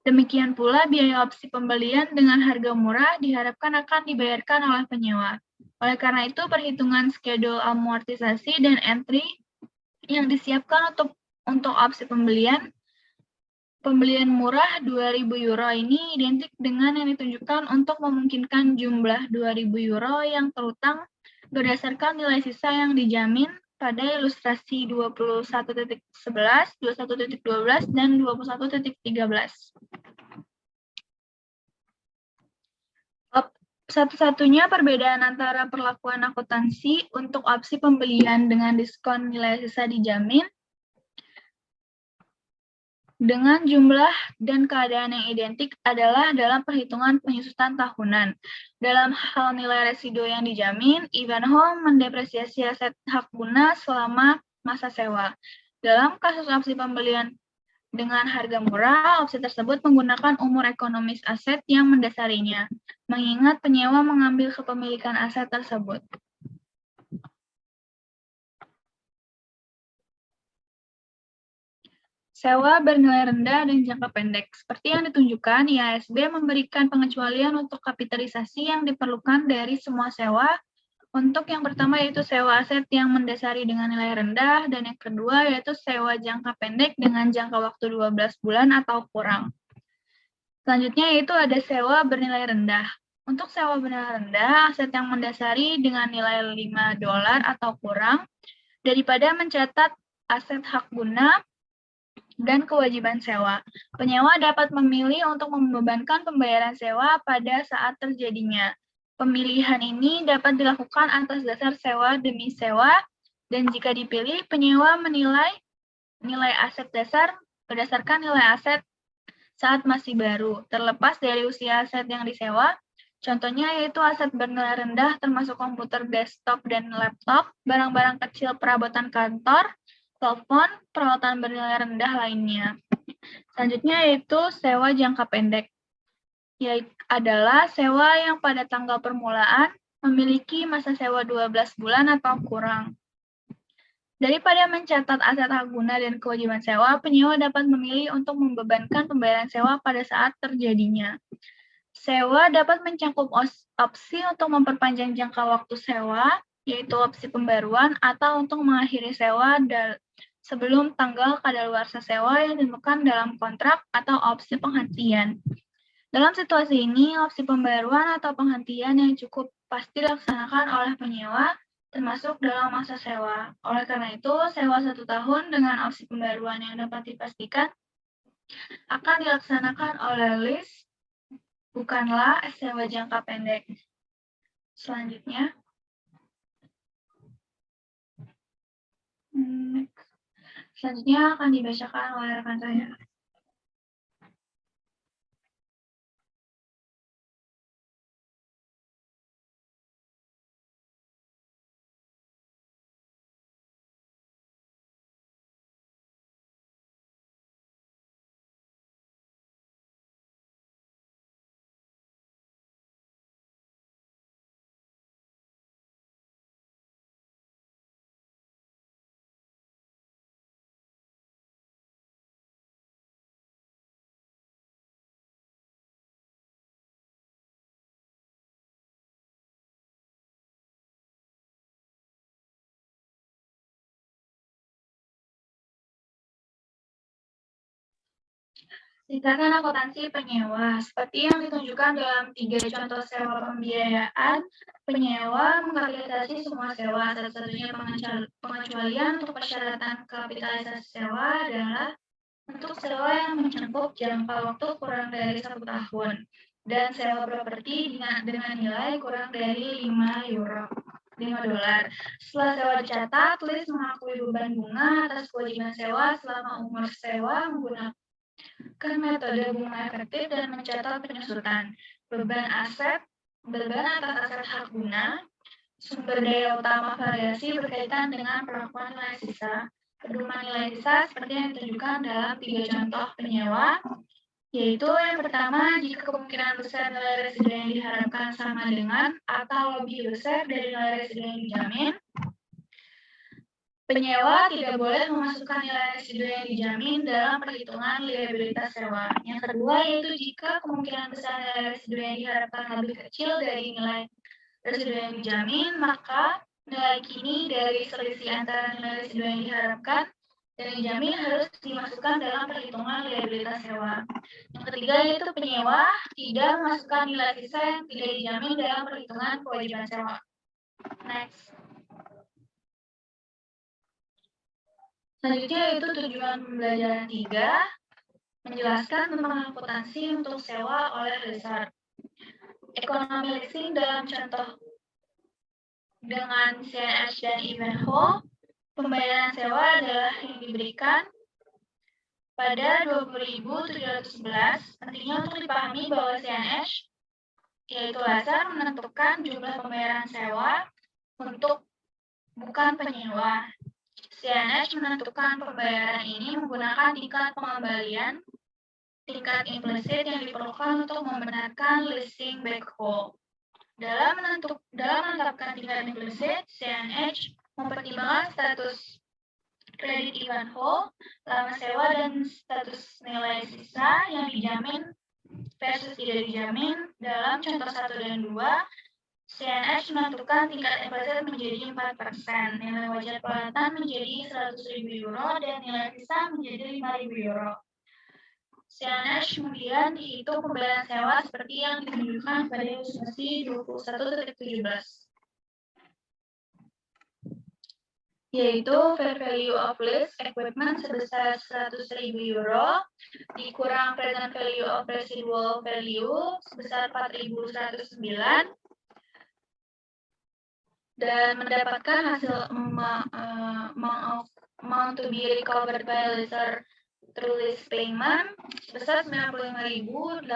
Demikian pula biaya opsi pembelian dengan harga murah diharapkan akan dibayarkan oleh penyewa. Oleh karena itu, perhitungan schedule amortisasi dan entry yang disiapkan untuk opsi pembelian murah 2.000 euro ini identik dengan yang ditunjukkan untuk memungkinkan jumlah 2.000 euro yang terutang berdasarkan nilai sisa yang dijamin pada ilustrasi 21.11, 21.12, dan 21.13. Satu-satunya perbedaan antara perlakuan akuntansi untuk opsi pembelian dengan diskon nilai sisa dijamin dengan jumlah dan keadaan yang identik adalah dalam perhitungan penyusutan tahunan. Dalam hal nilai residu yang dijamin, Ivanhoe mendepresiasi aset hak guna selama masa sewa. Dalam kasus opsi pembelian Dengan harga murah, opsi tersebut menggunakan umur ekonomis aset yang mendasarinya, mengingat penyewa mengambil kepemilikan aset tersebut. Sewa bernilai rendah dan jangka pendek. Seperti yang ditunjukkan, IASB memberikan pengecualian untuk kapitalisasi yang diperlukan dari semua sewa. Untuk yang pertama yaitu sewa aset yang mendasari dengan nilai rendah, dan yang kedua yaitu sewa jangka pendek dengan jangka waktu 12 bulan atau kurang. Selanjutnya yaitu ada sewa bernilai rendah. Untuk sewa bernilai rendah, aset yang mendasari dengan nilai $5 atau kurang, daripada mencatat aset hak guna dan kewajiban sewa. Penyewa dapat memilih untuk membebankan pembayaran sewa pada saat terjadinya. Pemilihan ini dapat dilakukan atas dasar sewa demi sewa, dan jika dipilih, penyewa menilai nilai aset dasar berdasarkan nilai aset saat masih baru, terlepas dari usia aset yang disewa. Contohnya yaitu aset bernilai rendah termasuk komputer desktop dan laptop, barang-barang kecil perabotan kantor, telepon, peralatan bernilai rendah lainnya. Selanjutnya yaitu sewa jangka pendek, yaitu adalah sewa yang pada tanggal permulaan memiliki masa sewa 12 bulan atau kurang. Daripada mencatat aset hak guna dan kewajiban sewa, penyewa dapat memilih untuk membebankan pembayaran sewa pada saat terjadinya. Sewa dapat mencakup opsi untuk memperpanjang jangka waktu sewa, yaitu opsi pembaruan, atau untuk mengakhiri sewa sebelum tanggal kadaluarsa sewa yang ditentukan dalam kontrak, atau opsi penghentian. Dalam situasi ini, opsi pembaruan atau penghentian yang cukup pasti dilaksanakan oleh penyewa, termasuk dalam masa sewa. Oleh karena itu, sewa 1 tahun dengan opsi pembaruan yang dapat dipastikan akan dilaksanakan oleh lease, bukanlah sewa jangka pendek. Selanjutnya, akan dibacakan oleh rekan saya. Tingkatan akuntansi penyewa, seperti yang ditunjukkan dalam 3 contoh sewa pembiayaan, penyewa mengkapitalisasi semua sewa. Satu-satunya pengecualian untuk persyaratan kapitalisasi sewa adalah untuk sewa yang mencakup jangka waktu kurang dari 1 tahun, dan sewa properti dengan nilai kurang dari $5. Setelah sewa dicatat, list mengakui beban bunga atas kewajiban sewa selama umur sewa menggunakan metode bunga efektif dan mencatat penyusutan beban atas aset hak guna, sumber daya utama variasi berkaitan dengan perlakuan nilai sisa. Pedoman nilai sisa seperti yang ditunjukkan dalam 3 contoh penyewa, yaitu yang pertama, jika kemungkinan besar nilai residu yang diharapkan sama dengan atau lebih besar dari nilai residu yang dijamin, penyewa tidak boleh memasukkan nilai residu yang dijamin dalam perhitungan liabilitas sewa. Yang kedua yaitu jika kemungkinan besar nilai residu yang diharapkan lebih kecil dari nilai residu yang dijamin, maka nilai kini dari selisih antara nilai residu yang diharapkan dan dijamin harus dimasukkan dalam perhitungan liabilitas sewa. Yang ketiga yaitu penyewa tidak memasukkan nilai sisa yang tidak dijamin dalam perhitungan kewajiban sewa. Next. Selanjutnya yaitu tujuan pembelajaran 3, menjelaskan tentang akuntansi untuk sewa oleh leaser. Ekonomi leasing dalam contoh dengan CNH dan Ivanhoe, pembayaran sewa adalah yang diberikan pada 20.711. Pentingnya untuk dipahami bahwa CNH, yaitu leaser, menentukan jumlah pembayaran sewa untuk bukan penyewa. CNH menentukan pembayaran ini menggunakan tingkat pengembalian tingkat implisit yang diperlukan untuk membenarkan leasing backhaul. Dalam menetapkan tingkat implisit, CNH mempertimbangkan status kredit Ivanhoe, lama sewa, dan status nilai sisa yang dijamin versus tidak dijamin. Dalam contoh 1 dan 2, CNH menentukan tingkat implisit menjadi 4%, nilai wajar pelatan menjadi 100.000 euro, dan nilai sisa menjadi 5.000 euro. CNH kemudian dihitung pembayaran sewa seperti yang ditunjukkan pada ilustrasi 21.17, yaitu fair value of lease equipment sebesar 100.000 euro, dikurang present value of residual value sebesar 4.109, dan mendapatkan hasil amount to be recovered by lessor through lease payment sebesar 95.890,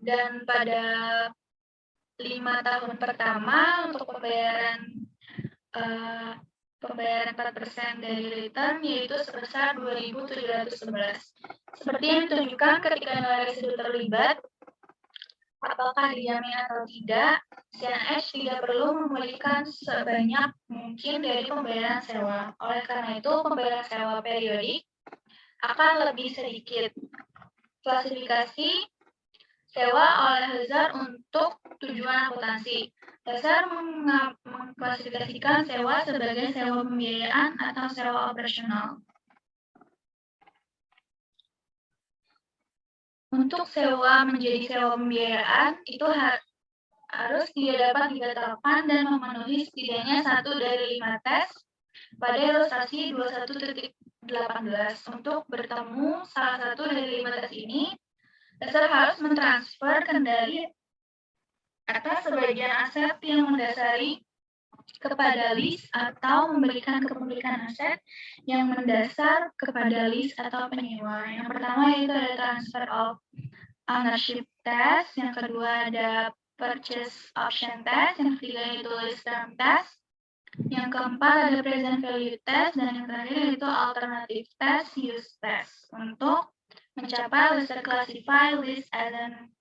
dan pada 5 tahun pertama untuk pembayaran 4% dari return yaitu sebesar 2.711. Seperti yang ditunjukkan ketika nilai residu terlibat, apakah dijamin atau tidak, CNH tidak perlu memulihkan sebanyak mungkin dari pembayaran sewa. Oleh karena itu, pembayaran sewa periodik akan lebih sedikit. Klasifikasi sewa oleh Lazar untuk tujuan akuntansi. Lazar mengklasifikasikan sewa sebagai sewa pembiayaan atau sewa operasional. Untuk sewa menjadi sewa pembiayaan, itu harus dia dapat dibatalkan dan memenuhi setidaknya 1 dari 5 tes pada ilustrasi 21.18. Untuk bertemu salah satu dari 5 tes ini, Lazar harus mentransfer kendali atas sebagian aset yang mendasari kepada lease atau memberikan kepemilikan aset yang mendasar kepada lease atau penyewa. Yang pertama yaitu ada transfer of ownership test, yang kedua ada purchase option test, yang ketiga yaitu lease term test, yang keempat ada present value test, dan yang terakhir yaitu alternative test, use test untuk mencapai Lazar classify lease as an.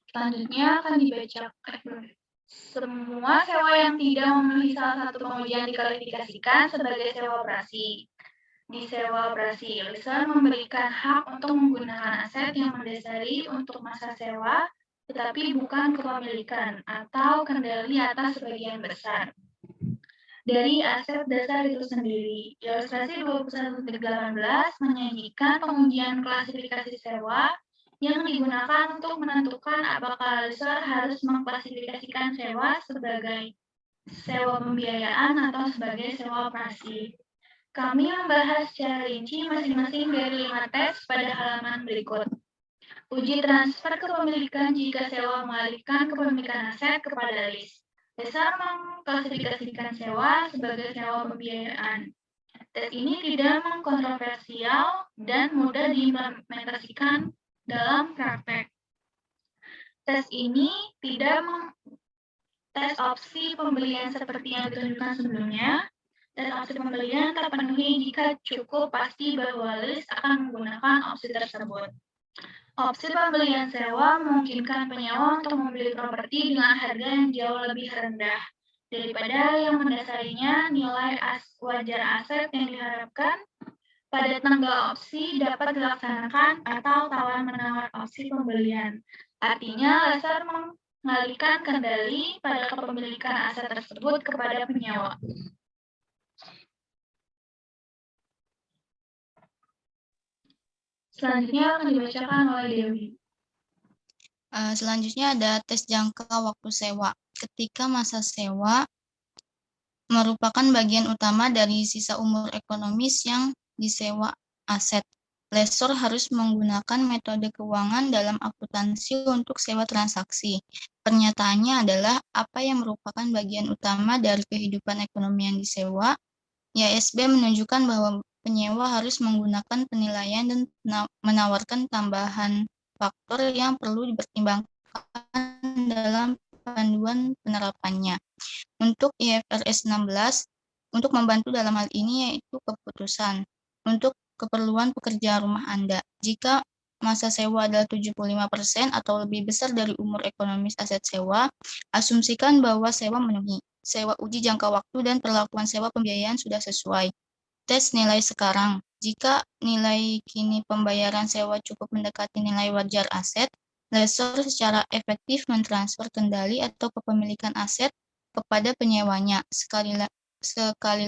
Selanjutnya akan dibacakan. Semua sewa yang tidak memenuhi salah satu pengujian diklasifikasikan sebagai sewa operasi. Di sewa operasi, Lazar memberikan hak untuk menggunakan aset yang mendasari untuk masa sewa, tetapi bukan kepemilikan atau kendali atas sebagian besar dari aset dasar itu sendiri. Ilustrasi 21.18 menyajikan pengujian klasifikasi sewa yang digunakan untuk menentukan apakah Lazar harus mengklasifikasikan sewa sebagai sewa pembiayaan atau sebagai sewa operasi. Kami membahas secara rinci masing-masing dari 5 tes pada halaman berikut. Uji transfer kepemilikan jika sewa mengalihkan kepemilikan aset kepada lease. Lazar mengklasifikasikan sewa sebagai sewa pembiayaan. Tes ini tidak kontroversial dan mudah diimplementasikan dalam praktek. Tes ini tidak tes opsi pembelian seperti yang ditunjukkan sebelumnya. Tes opsi pembelian terpenuhi jika cukup pasti bahwa lease akan menggunakan opsi tersebut. Opsi pembelian sewa memungkinkan penyewa untuk membeli properti dengan harga yang jauh lebih rendah daripada yang mendasarinya nilai wajar aset yang diharapkan. Pada tanggal opsi dapat dilaksanakan atau tawar-menawar opsi pembelian. Artinya, Lazar mengalihkan kendali pada kepemilikan aset tersebut kepada penyewa. Selanjutnya akan dibacakan oleh Dewi. Selanjutnya ada tes jangka waktu sewa. Ketika masa sewa merupakan bagian utama dari sisa umur ekonomis yang disewa aset, lessor harus menggunakan metode keuangan dalam akuntansi untuk sewa transaksi. Pernyataannya adalah apa yang merupakan bagian utama dari kehidupan ekonomi yang disewa. YSB menunjukkan bahwa penyewa harus menggunakan penilaian dan menawarkan tambahan faktor yang perlu dipertimbangkan dalam panduan penerapannya. Untuk IFRS 16, untuk membantu dalam hal ini yaitu keputusan. Untuk keperluan pekerjaan rumah Anda, jika masa sewa adalah 75% atau lebih besar dari umur ekonomis aset sewa, asumsikan bahwa sewa memenuhi. Sewa uji jangka waktu dan perlakuan sewa pembiayaan sudah sesuai. Tes nilai sekarang. Jika nilai kini pembayaran sewa cukup mendekati nilai wajar aset, lessor secara efektif mentransfer kendali atau kepemilikan aset kepada penyewanya. Sekali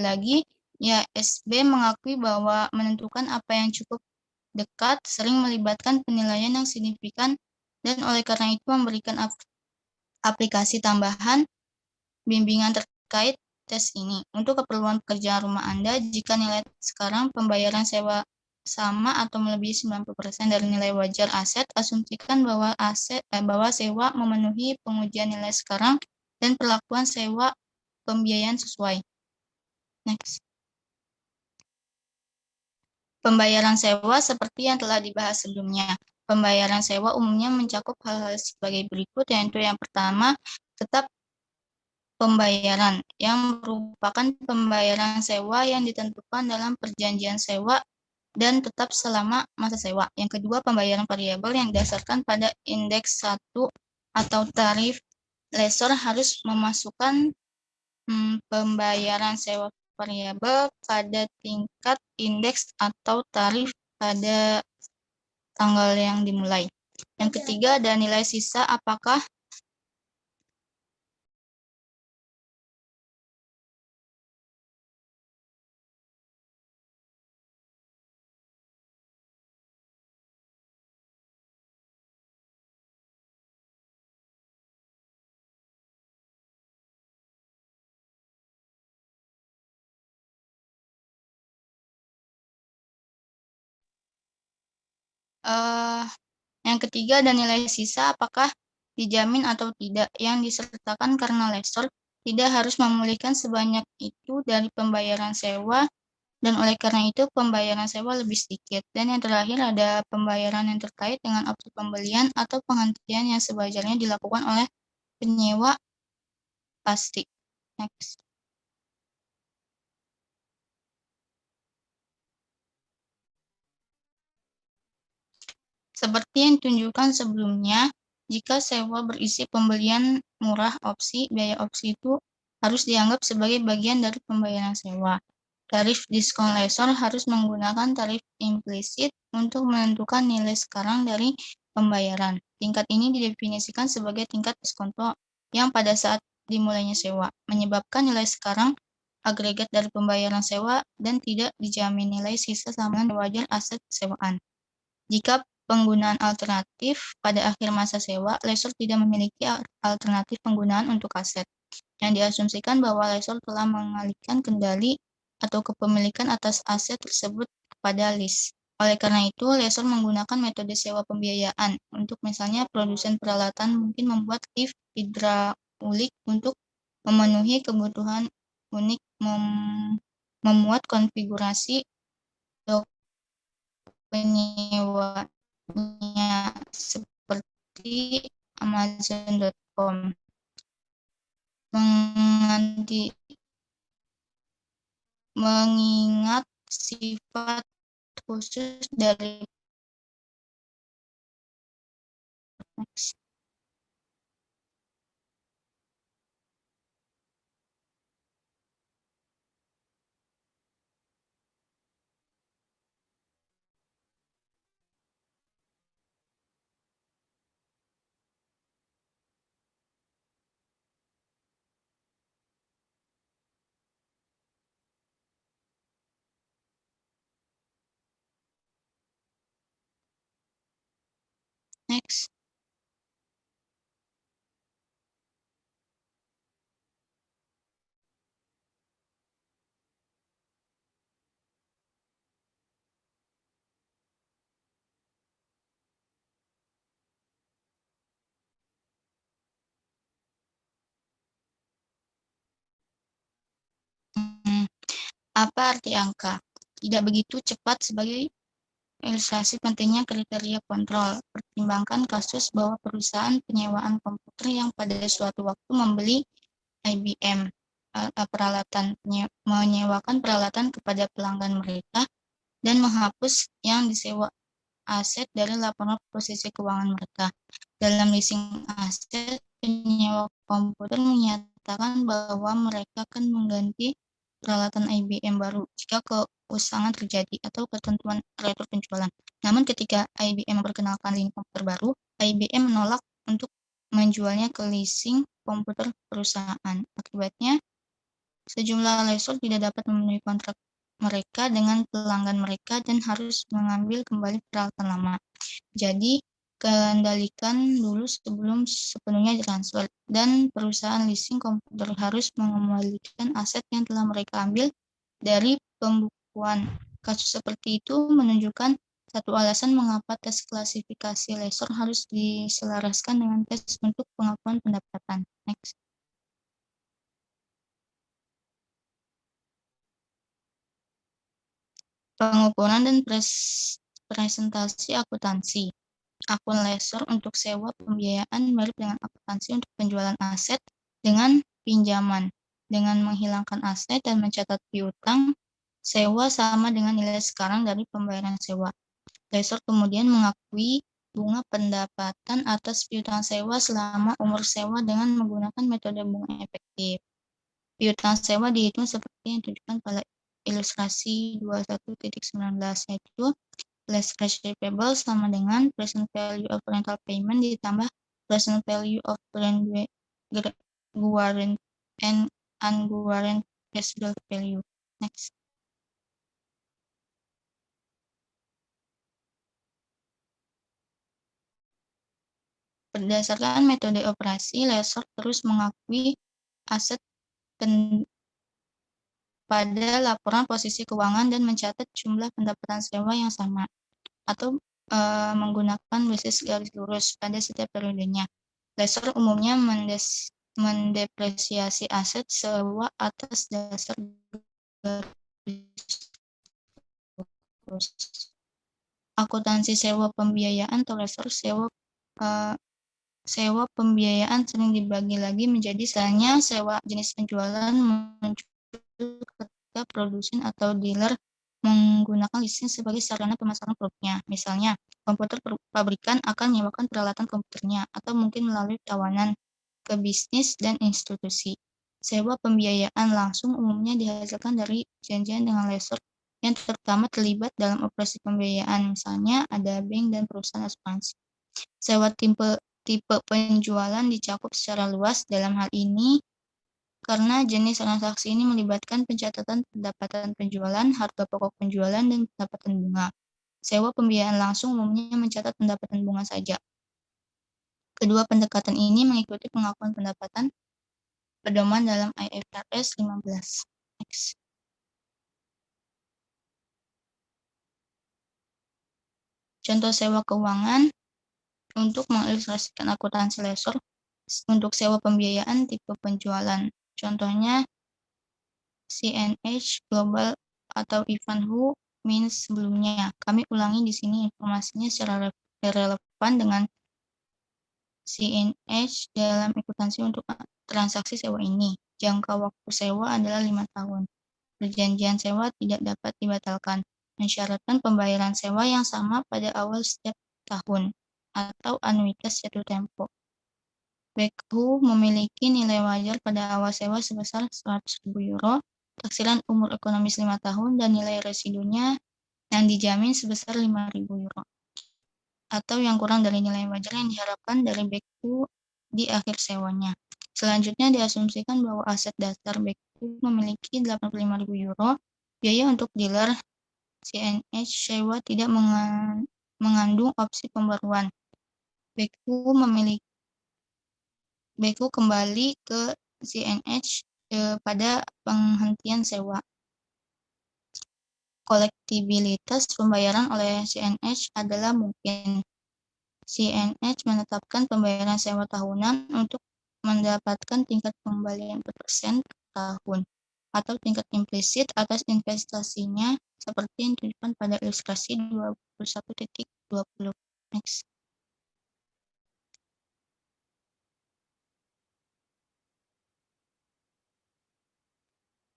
lagi, YSB mengakui bahwa menentukan apa yang cukup dekat sering melibatkan penilaian yang signifikan dan oleh karena itu memberikan aplikasi tambahan bimbingan terkait tes ini. Untuk keperluan pekerjaan rumah Anda, jika nilai sekarang pembayaran sewa sama atau melebihi 90% dari nilai wajar aset, asumsikan bahwa sewa memenuhi pengujian nilai sekarang dan perlakuan sewa pembiayaan sesuai. Next. Pembayaran sewa seperti yang telah dibahas sebelumnya. Pembayaran sewa umumnya mencakup hal-hal sebagai berikut, yaitu yang pertama, tetap pembayaran, yang merupakan pembayaran sewa yang ditentukan dalam perjanjian sewa dan tetap selama masa sewa. Yang kedua, pembayaran variabel yang didasarkan pada indeks 1 atau tarif. Lessor harus memasukkan pembayaran sewa variabel pada tingkat indeks atau tarif pada tanggal yang dimulai. Yang ketiga, ada nilai sisa apakah yang ketiga, dan nilai sisa apakah dijamin atau tidak, yang disertakan karena lessor tidak harus memulihkan sebanyak itu dari pembayaran sewa, dan oleh karena itu pembayaran sewa lebih sedikit. Dan yang terakhir ada pembayaran yang terkait dengan opsi pembelian atau penghentian yang sewajarnya dilakukan oleh penyewa pasti. Next. Seperti yang ditunjukkan sebelumnya, jika sewa berisi pembelian murah opsi, biaya opsi itu harus dianggap sebagai bagian dari pembayaran sewa. Tarif diskon lessor harus menggunakan tarif implisit untuk menentukan nilai sekarang dari pembayaran. Tingkat ini didefinisikan sebagai tingkat diskonto yang pada saat dimulainya sewa, menyebabkan nilai sekarang agregat dari pembayaran sewa dan tidak dijamin nilai sisa sama wajar aset sewaan. Jika penggunaan alternatif pada akhir masa sewa, lessor tidak memiliki alternatif penggunaan untuk aset, yang diasumsikan bahwa lessor telah mengalihkan kendali atau kepemilikan atas aset tersebut kepada lease. Oleh karena itu, lessor menggunakan metode sewa pembiayaan. Untuk misalnya, produsen peralatan mungkin membuat lift hidraulik untuk memenuhi kebutuhan unik, memuat konfigurasi penyewanya seperti Amazon.com, mengingat sifat khusus dari next. Apa arti angka? Tidak begitu cepat sebagai Ilustrasi pentingnya kriteria kontrol. Pertimbangkan kasus bahwa perusahaan penyewaan komputer yang pada suatu waktu membeli IBM menyewakan peralatan kepada pelanggan mereka dan menghapus yang disewa aset dari laporan posisi keuangan mereka. Dalam leasing aset, penyewa komputer menyatakan bahwa mereka akan mengganti peralatan IBM baru jika keusangan terjadi atau ketentuan retro penjualan. Namun ketika IBM memperkenalkan lini komputer baru, IBM menolak untuk menjualnya ke leasing komputer perusahaan. Akibatnya, sejumlah lessor tidak dapat memenuhi kontrak mereka dengan pelanggan mereka dan harus mengambil kembali peralatan lama. Jadi, kendalikan dulu sebelum sepenuhnya ditransfer, dan perusahaan leasing komputer harus mengembalikan aset yang telah mereka ambil dari pembukuan. Kasus seperti itu menunjukkan satu alasan mengapa tes klasifikasi lessor harus diselaraskan dengan tes untuk pengakuan pendapatan. Next. Pengukuran dan presentasi akuntansi. Akun lessor untuk sewa pembiayaan mirip dengan akuntansi untuk penjualan aset dengan pinjaman. Dengan menghilangkan aset dan mencatat piutang, sewa sama dengan nilai sekarang dari pembayaran sewa. Lessor kemudian mengakui bunga pendapatan atas piutang sewa selama umur sewa dengan menggunakan metode bunga efektif. Piutang sewa dihitung seperti yang ditunjukkan pada ilustrasi 21.19, yaitu less receivable sama dengan present value of rental payment ditambah present value of guaranteed and unguaranteed cash value. Next. Berdasarkan metode operasi, lessor terus mengakui aset pada laporan posisi keuangan dan mencatat jumlah pendapatan sewa yang sama, atau menggunakan basis garis lurus pada setiap periodenya. Lessor umumnya mendepresiasi aset sewa atas dasar garis lurus. Akuntansi sewa pembiayaan atau lessor sewa pembiayaan sering dibagi lagi menjadi misalnya sewa jenis penjualan muncul ketika produsen atau dealer menggunakan leasing sebagai sarana pemasaran produknya. Misalnya, komputer pabrikan akan menyewakan peralatan komputernya, atau mungkin melalui tawanan ke bisnis dan institusi. Sewa pembiayaan langsung umumnya dihasilkan dari perjanjian dengan lessor yang terutama terlibat dalam operasi pembiayaan. Misalnya, ada bank dan perusahaan asuransi. Sewa tipe penjualan dicakup secara luas dalam hal ini karena jenis transaksi ini melibatkan pencatatan pendapatan penjualan, harga pokok penjualan, dan pendapatan bunga. Sewa pembiayaan langsung umumnya mencatat pendapatan bunga saja. Kedua pendekatan ini mengikuti pengakuan pendapatan pedoman dalam IFRS 15. Next. Contoh sewa keuangan untuk mengilustrasikan akuntansi lessor untuk sewa pembiayaan tipe penjualan. Contohnya CNH Global atau Ivanhoe Mines sebelumnya. Kami ulangi di sini informasinya secara relevan dengan CNH dalam akuntansi untuk transaksi sewa ini. Jangka waktu sewa adalah 5 tahun. Perjanjian sewa tidak dapat dibatalkan, mensyaratkan pembayaran sewa yang sama pada awal setiap tahun atau anuitas jatuh tempo. Backhoe memiliki nilai wajar pada awal sewa sebesar 100.000 euro, taksiran umur ekonomis 5 tahun, dan nilai residunya yang dijamin sebesar 5.000 euro, atau yang kurang dari nilai wajar yang diharapkan dari Backhoe di akhir sewanya. Selanjutnya diasumsikan bahwa aset dasar Backhoe memiliki 85.000 euro, biaya untuk dealer CNH sewa tidak mengandung opsi pembaruan. Backhoe kembali ke CNH pada penghentian sewa. Kolektibilitas pembayaran oleh CNH adalah mungkin. CNH menetapkan pembayaran sewa tahunan untuk mendapatkan tingkat pengembalian per persen per tahun. atau tingkat implisit atas investasinya seperti yang ditunjukkan pada ilustrasi 21.20. Next.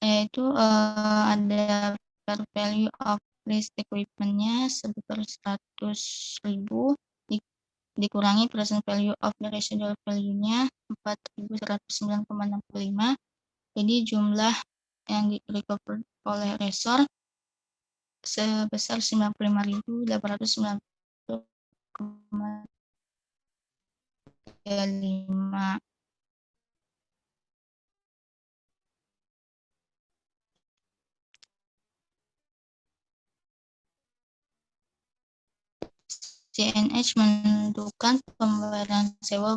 Yaitu ada fair value of lease equipment-nya sebesar 100.000 dikurangi present value of the residual value-nya 4.109,65. Jadi jumlah yang di recover oleh resor sebesar 95.590,35. CNH menentukan pembayaran sewa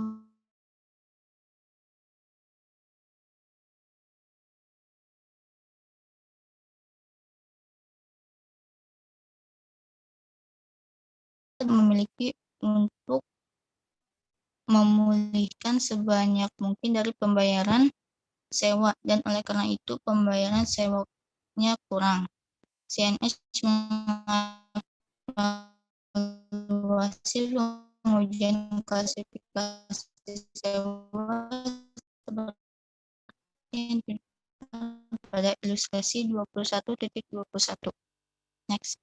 memiliki untuk memulihkan sebanyak mungkin dari pembayaran sewa, dan oleh karena itu pembayaran sewanya kurang. CNH mengevaluasi pengujian klasifikasi sewa seperti yang ditunjukkan pada ilustrasi 21.21. Next.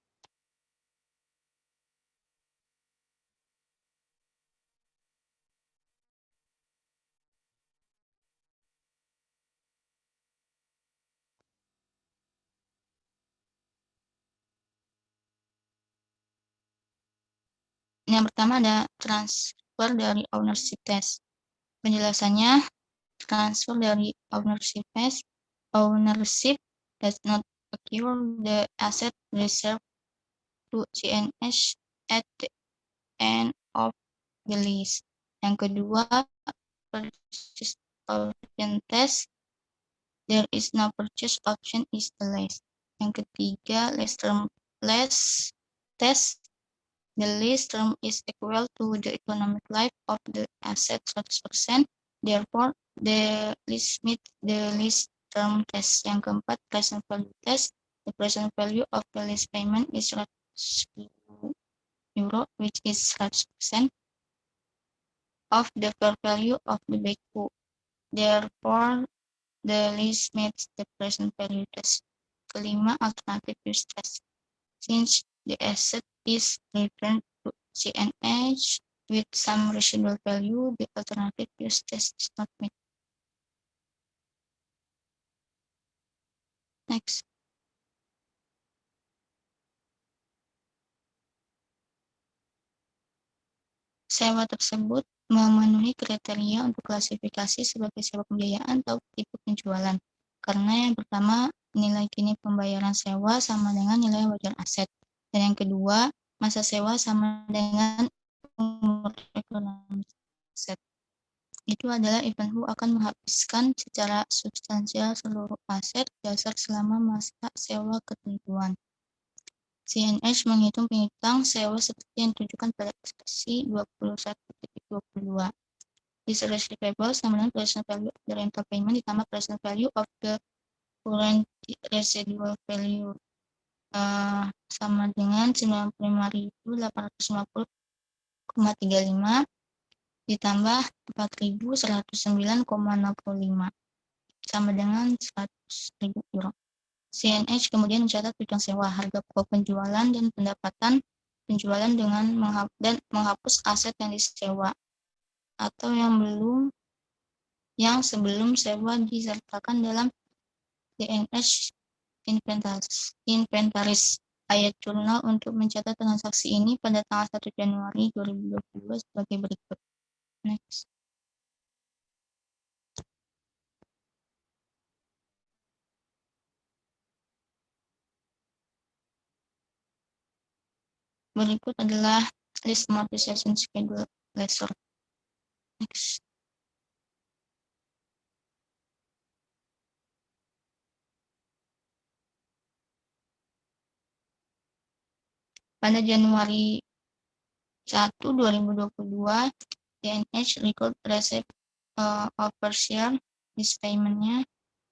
Yang pertama ada transfer dari ownership test. Penjelasannya, transfer dari ownership test, ownership does not occur the asset reserved to CNH at the end of the lease. Yang kedua, purchase option test, there is no purchase option is the lease. Yang ketiga, lease term test, the lease term is equal to the economic life of the asset 100%. Therefore, the lease meets the lease term test. Yang keempat, present value test. The present value of the lease payment is €100, which is 100% of the fair value of the backbook. Therefore, the lease meets the present value test. Kelima, alternative use test. Since the asset is returned to CNH with some residual value, the alternative use test is not met. Next. Sewa tersebut memenuhi kriteria untuk klasifikasi sebagai sewa pembiayaan atau tipe penjualan. Karena yang pertama, nilai kini pembayaran sewa sama dengan nilai wajar aset. Dan yang kedua, masa sewa sama dengan umur ekonomi aset. Itu adalah Ivanhoe akan menghabiskan secara substansial seluruh aset dasar selama masa sewa ketentuan. CNH menghitung piutang sewa seperti yang ditunjukkan pada ilustrasi 21.22. Lease receivable sama dengan present value of the rental payment ditambah present value of the current residual value sama dengan 95.850,35 ditambah 4.109,65 sama dengan 100.000 euro. CNH kemudian mencatat piutang sewa, harga pokok penjualan, dan pendapatan penjualan dengan menghapus aset yang disewa atau yang sebelum sewa disertakan dalam CNH inventaris ayat jurnal untuk mencatat transaksi ini pada tanggal 1 Januari 2022 sebagai berikut. Next. Berikut adalah list amortization schedule lessor. Next. Pada Januari 1, 2022, CNH record receive overshare lease payment-nya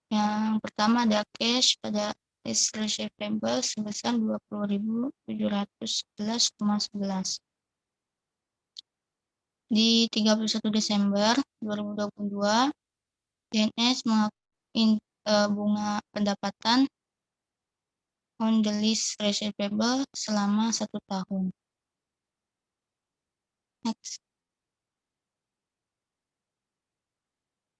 Yang pertama ada cash pada list receivable sebesar 20.711,11. Di 31 Desember 2022, CNH bunga pendapatan on the list receivable selama 1 tahun. Next.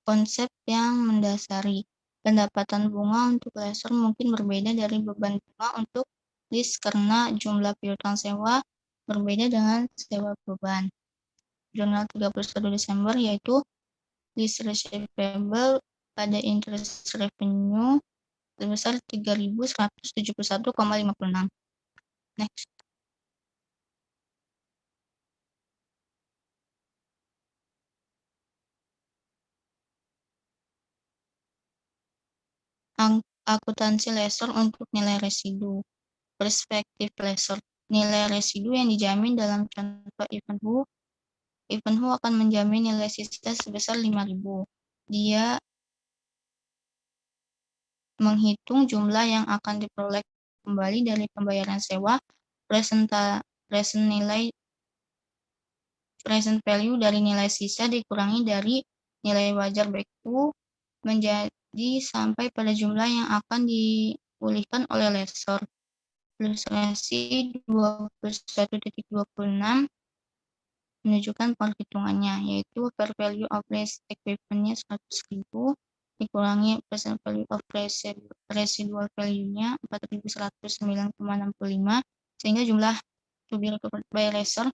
Konsep yang mendasari pendapatan bunga untuk lessor mungkin berbeda dari beban bunga untuk list karena jumlah piutang sewa berbeda dengan sewa beban. Jurnal 31 Desember yaitu list receivable pada interest revenue sebesar 3.171,56. Next. Akuntansi lessor untuk nilai residu. Perspektif lessor. Nilai residu yang dijamin dalam contoh Ivanhoe akan menjamin nilai sisa sebesar 5.000. Dia menghitung jumlah yang akan diperoleh kembali dari pembayaran sewa, present value dari nilai sisa dikurangi dari nilai wajar back to menjadi sampai pada jumlah yang akan dipulihkan oleh lessor. Ilustrasi 21.26 menunjukkan perhitungannya, yaitu fair value of lease equipment-nya 100.000 dikurangi present value of residual value-nya 4.109,65 sehingga jumlah to be recovered by lessor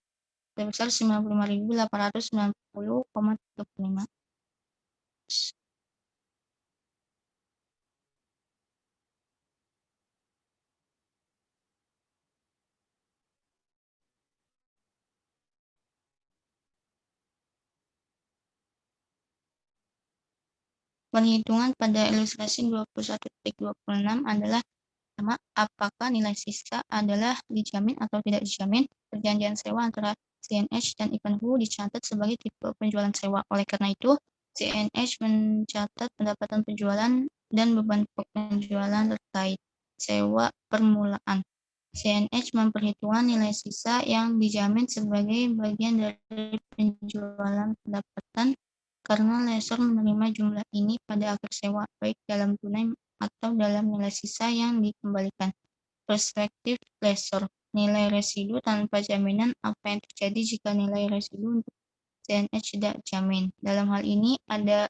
sebesar 95.890,35. Perhitungan pada ilustrasi 21.26 adalah pertama, apakah nilai sisa adalah dijamin atau tidak dijamin. Perjanjian sewa antara CNH dan Ivanhoe dicatat sebagai tipe penjualan sewa. Oleh karena itu, CNH mencatat pendapatan penjualan dan beban penjualan terkait sewa permulaan. CNH memperhitungkan nilai sisa yang dijamin sebagai bagian dari penjualan pendapatan karena lessor menerima jumlah ini pada akhir sewa, baik dalam tunai atau dalam nilai sisa yang dikembalikan. Perspektif lessor. Nilai residu tanpa jaminan apa yang terjadi jika nilai residu untuk CNH tidak dijamin. Dalam hal ini ada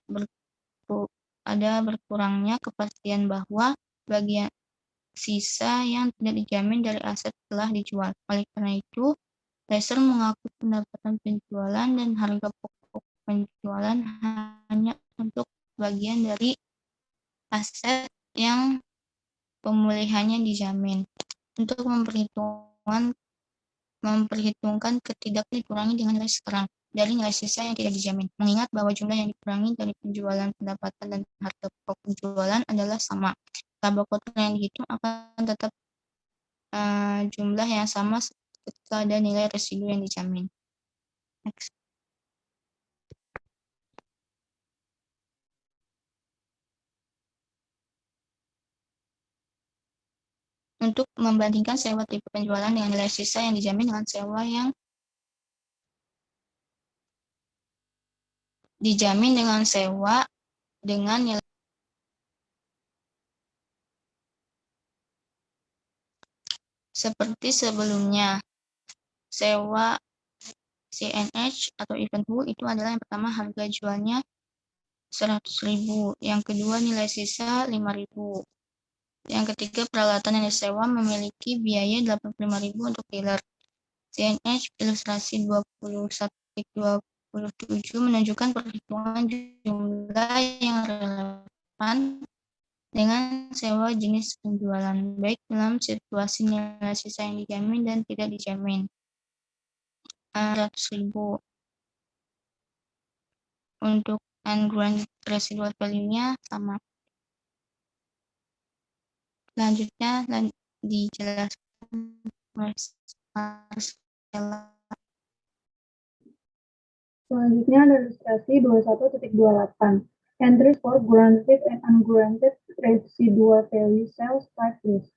berkurangnya kepastian bahwa bagian sisa yang tidak dijamin dari aset telah dijual. Oleh karena itu, lessor mengaku pendapatan penjualan dan harga pokok penjualan hanya untuk bagian dari aset yang pemulihannya dijamin. Untuk memperhitungkan ketidakpastian dikurangi dengan nilai sekarang dari nilai sisa yang tidak dijamin. Mengingat bahwa jumlah yang dikurangi dari penjualan pendapatan dan harga pokok penjualan adalah sama. Laba kotor yang dihitung akan tetap jumlah yang sama ketika ada nilai residu yang dijamin. Next. Untuk membandingkan sewa tipe penjualan dengan nilai sisa yang dijamin dengan sewa yang dijamin dengan sewa dengan nilai seperti sebelumnya. Sewa CNH atau Ivanhoe itu adalah yang pertama harga jualnya 100.000, yang kedua nilai sisa 5.000. Yang ketiga, peralatan yang disewa memiliki biaya 85.000 untuk dealer. CNH ilustrasi 21.27 menunjukkan perhitungan jumlah yang relevan dengan sewa jenis penjualan, baik dalam situasi nilai sisa yang dijamin dan tidak dijamin. 100.000. Untuk ungrounded residual value-nya sama. Selanjutnya dijelaskan Marcella. Selanjutnya ada ilustrasi 21.28. Entries for granted and ungranted residual value sales type list.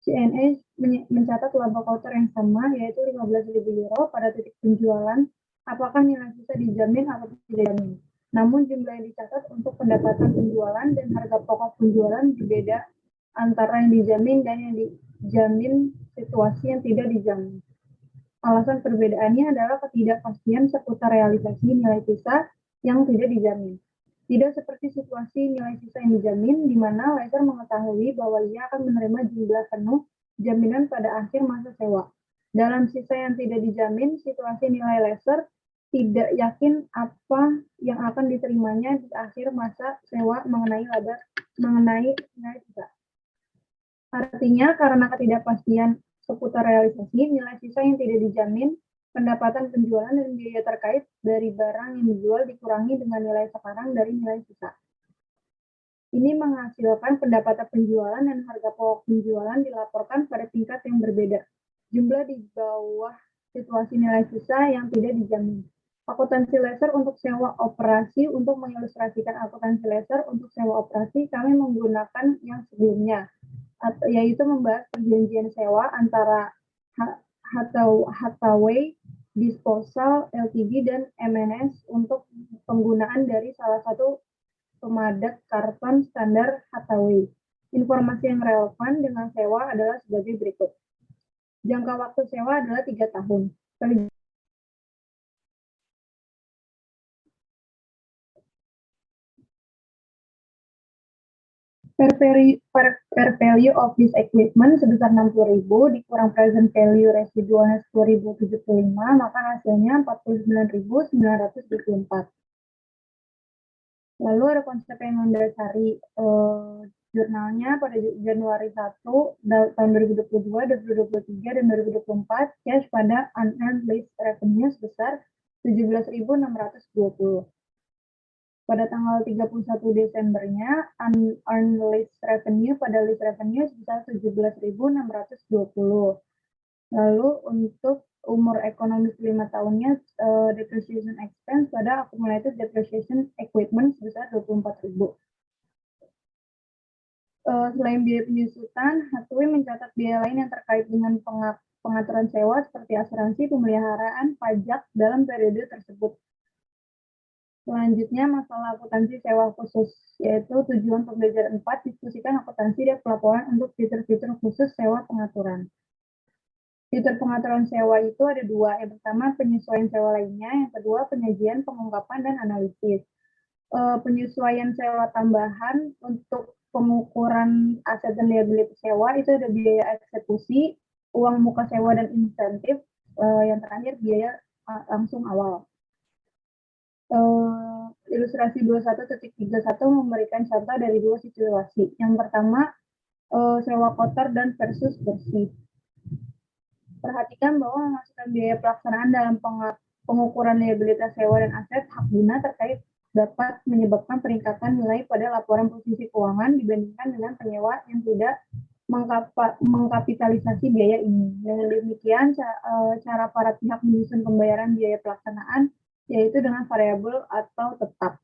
CNA mencatat laba kotor yang sama, yaitu 15.000 euro pada titik penjualan. Apakah nilai sisa dijamin atau tidak dijamin? Namun jumlah yang dicatat untuk pendapatan penjualan dan harga pokok penjualan berbeda antara yang dijamin dan yang dijamin situasi yang tidak dijamin. Alasan perbedaannya adalah ketidakpastian seputar realisasi nilai sisa yang tidak dijamin. Tidak seperti situasi nilai sisa yang dijamin, di mana lessor mengetahui bahwa ia akan menerima jumlah penuh jaminan pada akhir masa sewa. Dalam sisa yang tidak dijamin, situasi nilai lessor tidak yakin apa yang akan diterimanya di akhir masa sewa mengenai nilai sisa. Artinya, karena ketidakpastian seputar realisasi nilai sisa yang tidak dijamin, pendapatan penjualan dan biaya terkait dari barang yang dijual dikurangi dengan nilai sekarang dari nilai sisa. Ini menghasilkan pendapatan penjualan dan harga pokok penjualan dilaporkan pada tingkat yang berbeda. Jumlah di bawah situasi nilai sisa yang tidak dijamin. Akuntansi lessor untuk sewa operasi. Untuk mengilustrasikan akuntansi lessor untuk sewa operasi, kami menggunakan yang sebelumnya, yaitu membahas perjanjian sewa antara Hathaway Disposal Ltd dan MNS untuk penggunaan dari salah satu pemadat karton standar Hathaway. Informasi yang relevan dengan sewa adalah sebagai berikut. Jangka waktu sewa adalah 3 tahun. Per value of this equipment sebesar 60.000 dikurang present value residualnya 10.075, maka hasilnya 49.924. Lalu ada konsep yang mendasari jurnalnya pada Januari 1 tahun 2022, 2023, dan 2024, cash pada unearned lease revenue sebesar 17.620. Pada tanggal 31 Desembernya, unearned lease revenue pada lease revenue sebesar 17.620. Lalu untuk umur ekonomi 5 tahunnya, depreciation expense pada accumulated depreciation equipment sebesar 24.000. Selain biaya penyusutan, Hathaway mencatat biaya lain yang terkait dengan pengaturan sewa seperti asuransi, pemeliharaan, pajak dalam periode tersebut. Selanjutnya, masalah akuntansi sewa khusus, yaitu tujuan pembelajaran 4, diskusikan akuntansi dan pelaporan untuk fitur-fitur khusus sewa pengaturan. Fitur pengaturan sewa itu ada 2. Yang pertama, penyesuaian sewa lainnya. Yang kedua, penyajian, pengungkapan, dan analisis. Penyesuaian sewa tambahan untuk pengukuran aset dan liabilitas sewa itu ada biaya eksekusi, uang muka sewa, dan insentif. Yang terakhir, biaya langsung awal. Ilustrasi 21.31 memberikan contoh dari 2 situasi. Yang pertama, sewa kotor dan versus bersih. Perhatikan bahwa memasukkan biaya pelaksanaan dalam pengukuran liabilitas sewa dan aset hak guna terkait dapat menyebabkan peningkatan nilai pada laporan posisi keuangan dibandingkan dengan penyewa yang tidak mengkapitalisasi biaya ini. Dengan demikian, cara para pihak menyusun pembayaran biaya pelaksanaan yaitu dengan variabel atau tetap.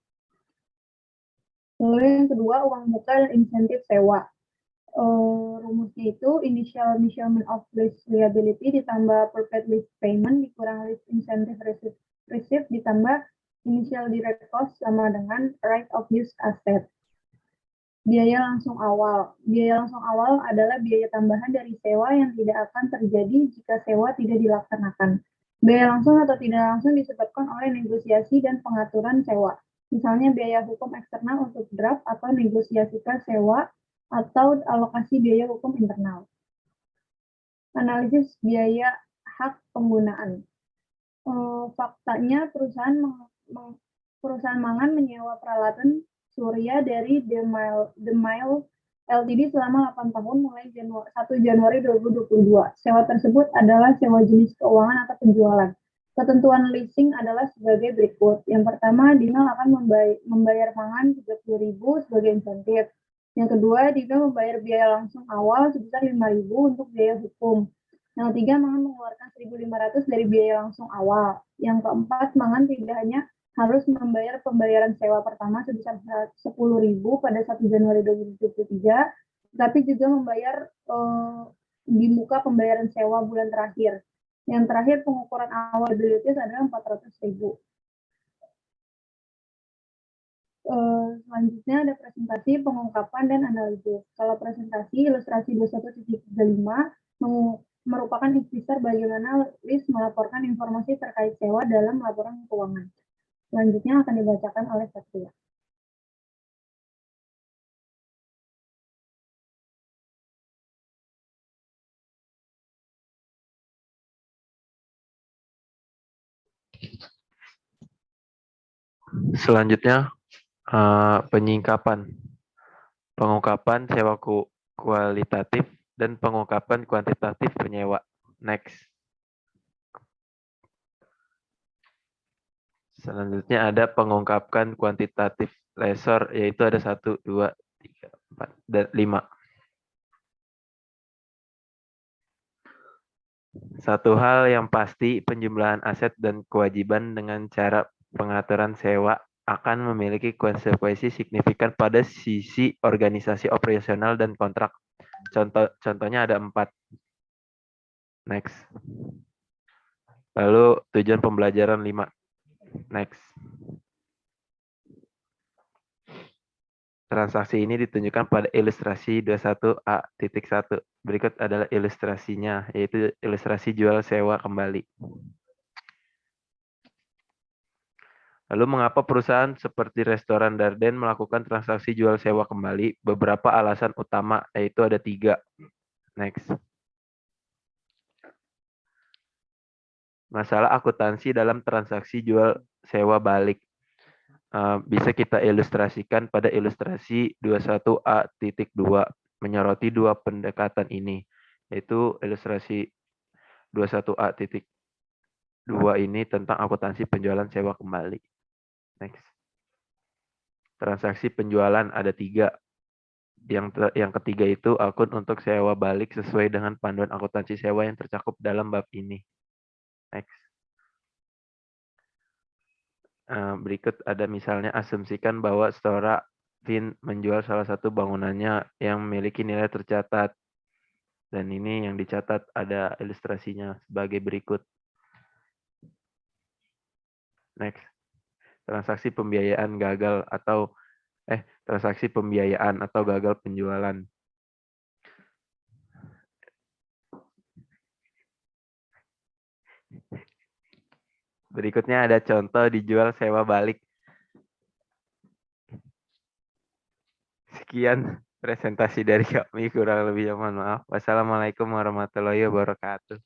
Lalu yang kedua, uang muka dan insentif sewa. Rumusnya itu initial measurement of lease liability ditambah prepaid lease payment dikurang lease incentive received ditambah initial direct cost sama dengan right of use asset. Biaya langsung awal. Biaya langsung awal adalah biaya tambahan dari sewa yang tidak akan terjadi jika sewa tidak dilaksanakan. Biaya langsung atau tidak langsung disebabkan oleh negosiasi dan pengaturan sewa. Misalnya biaya hukum eksternal untuk draft atau negosiasikan sewa atau alokasi biaya hukum internal. Analisis biaya hak penggunaan. Faktanya perusahaan mangan menyewa peralatan surya dari The Mile Ltd selama 8 tahun mulai 1 Januari 2022. Sewa tersebut adalah sewa jenis keuangan atau penjualan. Ketentuan leasing adalah sebagai berikut. Yang pertama, Dinal akan membayar mangan 30.000 sebagai insentif. Yang kedua, Dinal membayar biaya langsung awal sebesar 5.000 untuk biaya hukum. Yang ketiga, Mangan mengeluarkan 1.500 dari biaya langsung awal. Yang keempat, Mangan tidak hanya harus membayar pembayaran sewa pertama sebesar 10.000 pada 1 Januari 2023, tapi juga membayar di muka pembayaran sewa bulan terakhir. Yang terakhir pengukuran awal liabilities adalah 400.000. Selanjutnya ada presentasi, pengungkapan, dan analisis. Kalau presentasi, ilustrasi 21.35 merupakan ikhtisar bagaimana list melaporkan informasi terkait sewa dalam laporan keuangan. Selanjutnya akan dibacakan oleh Satria. Selanjutnya, penyingkapan, pengungkapan sewa kualitatif, dan pengungkapan kuantitatif penyewa. Next. Selanjutnya ada pengungkapan kuantitatif lessor, yaitu ada 1, 2, 3, 4, dan 5. Satu hal yang pasti, penjumlahan aset dan kewajiban dengan cara pengaturan sewa akan memiliki konsekuensi signifikan pada sisi organisasi operasional dan kontrak. Contohnya ada 4. Next. Lalu tujuan pembelajaran 5. Next. Transaksi ini ditunjukkan pada ilustrasi 21A.1. Berikut adalah ilustrasinya, yaitu ilustrasi jual sewa kembali. Lalu mengapa perusahaan seperti restoran Darden melakukan transaksi jual sewa kembali? Beberapa alasan utama, yaitu ada 3. Next. Masalah akuntansi dalam transaksi jual sewa balik. Bisa kita ilustrasikan pada ilustrasi 21A.2, menyoroti 2 pendekatan ini, yaitu ilustrasi 21A.2 ini tentang akuntansi penjualan sewa kembali. Next. Transaksi penjualan ada 3. Yang ketiga itu akun untuk sewa balik sesuai dengan panduan akuntansi sewa yang tercakup dalam bab ini. Next. Berikut ada misalnya, asumsikan bahwa Stora Vin menjual salah satu bangunannya yang memiliki nilai tercatat. Dan ini yang dicatat ada ilustrasinya sebagai berikut. Next. Transaksi pembiayaan gagal atau transaksi pembiayaan atau gagal penjualan. Berikutnya ada contoh dijual sewa balik. Sekian presentasi dari kami, kurang lebihnya mohon maaf. Wassalamualaikum warahmatullahi wabarakatuh.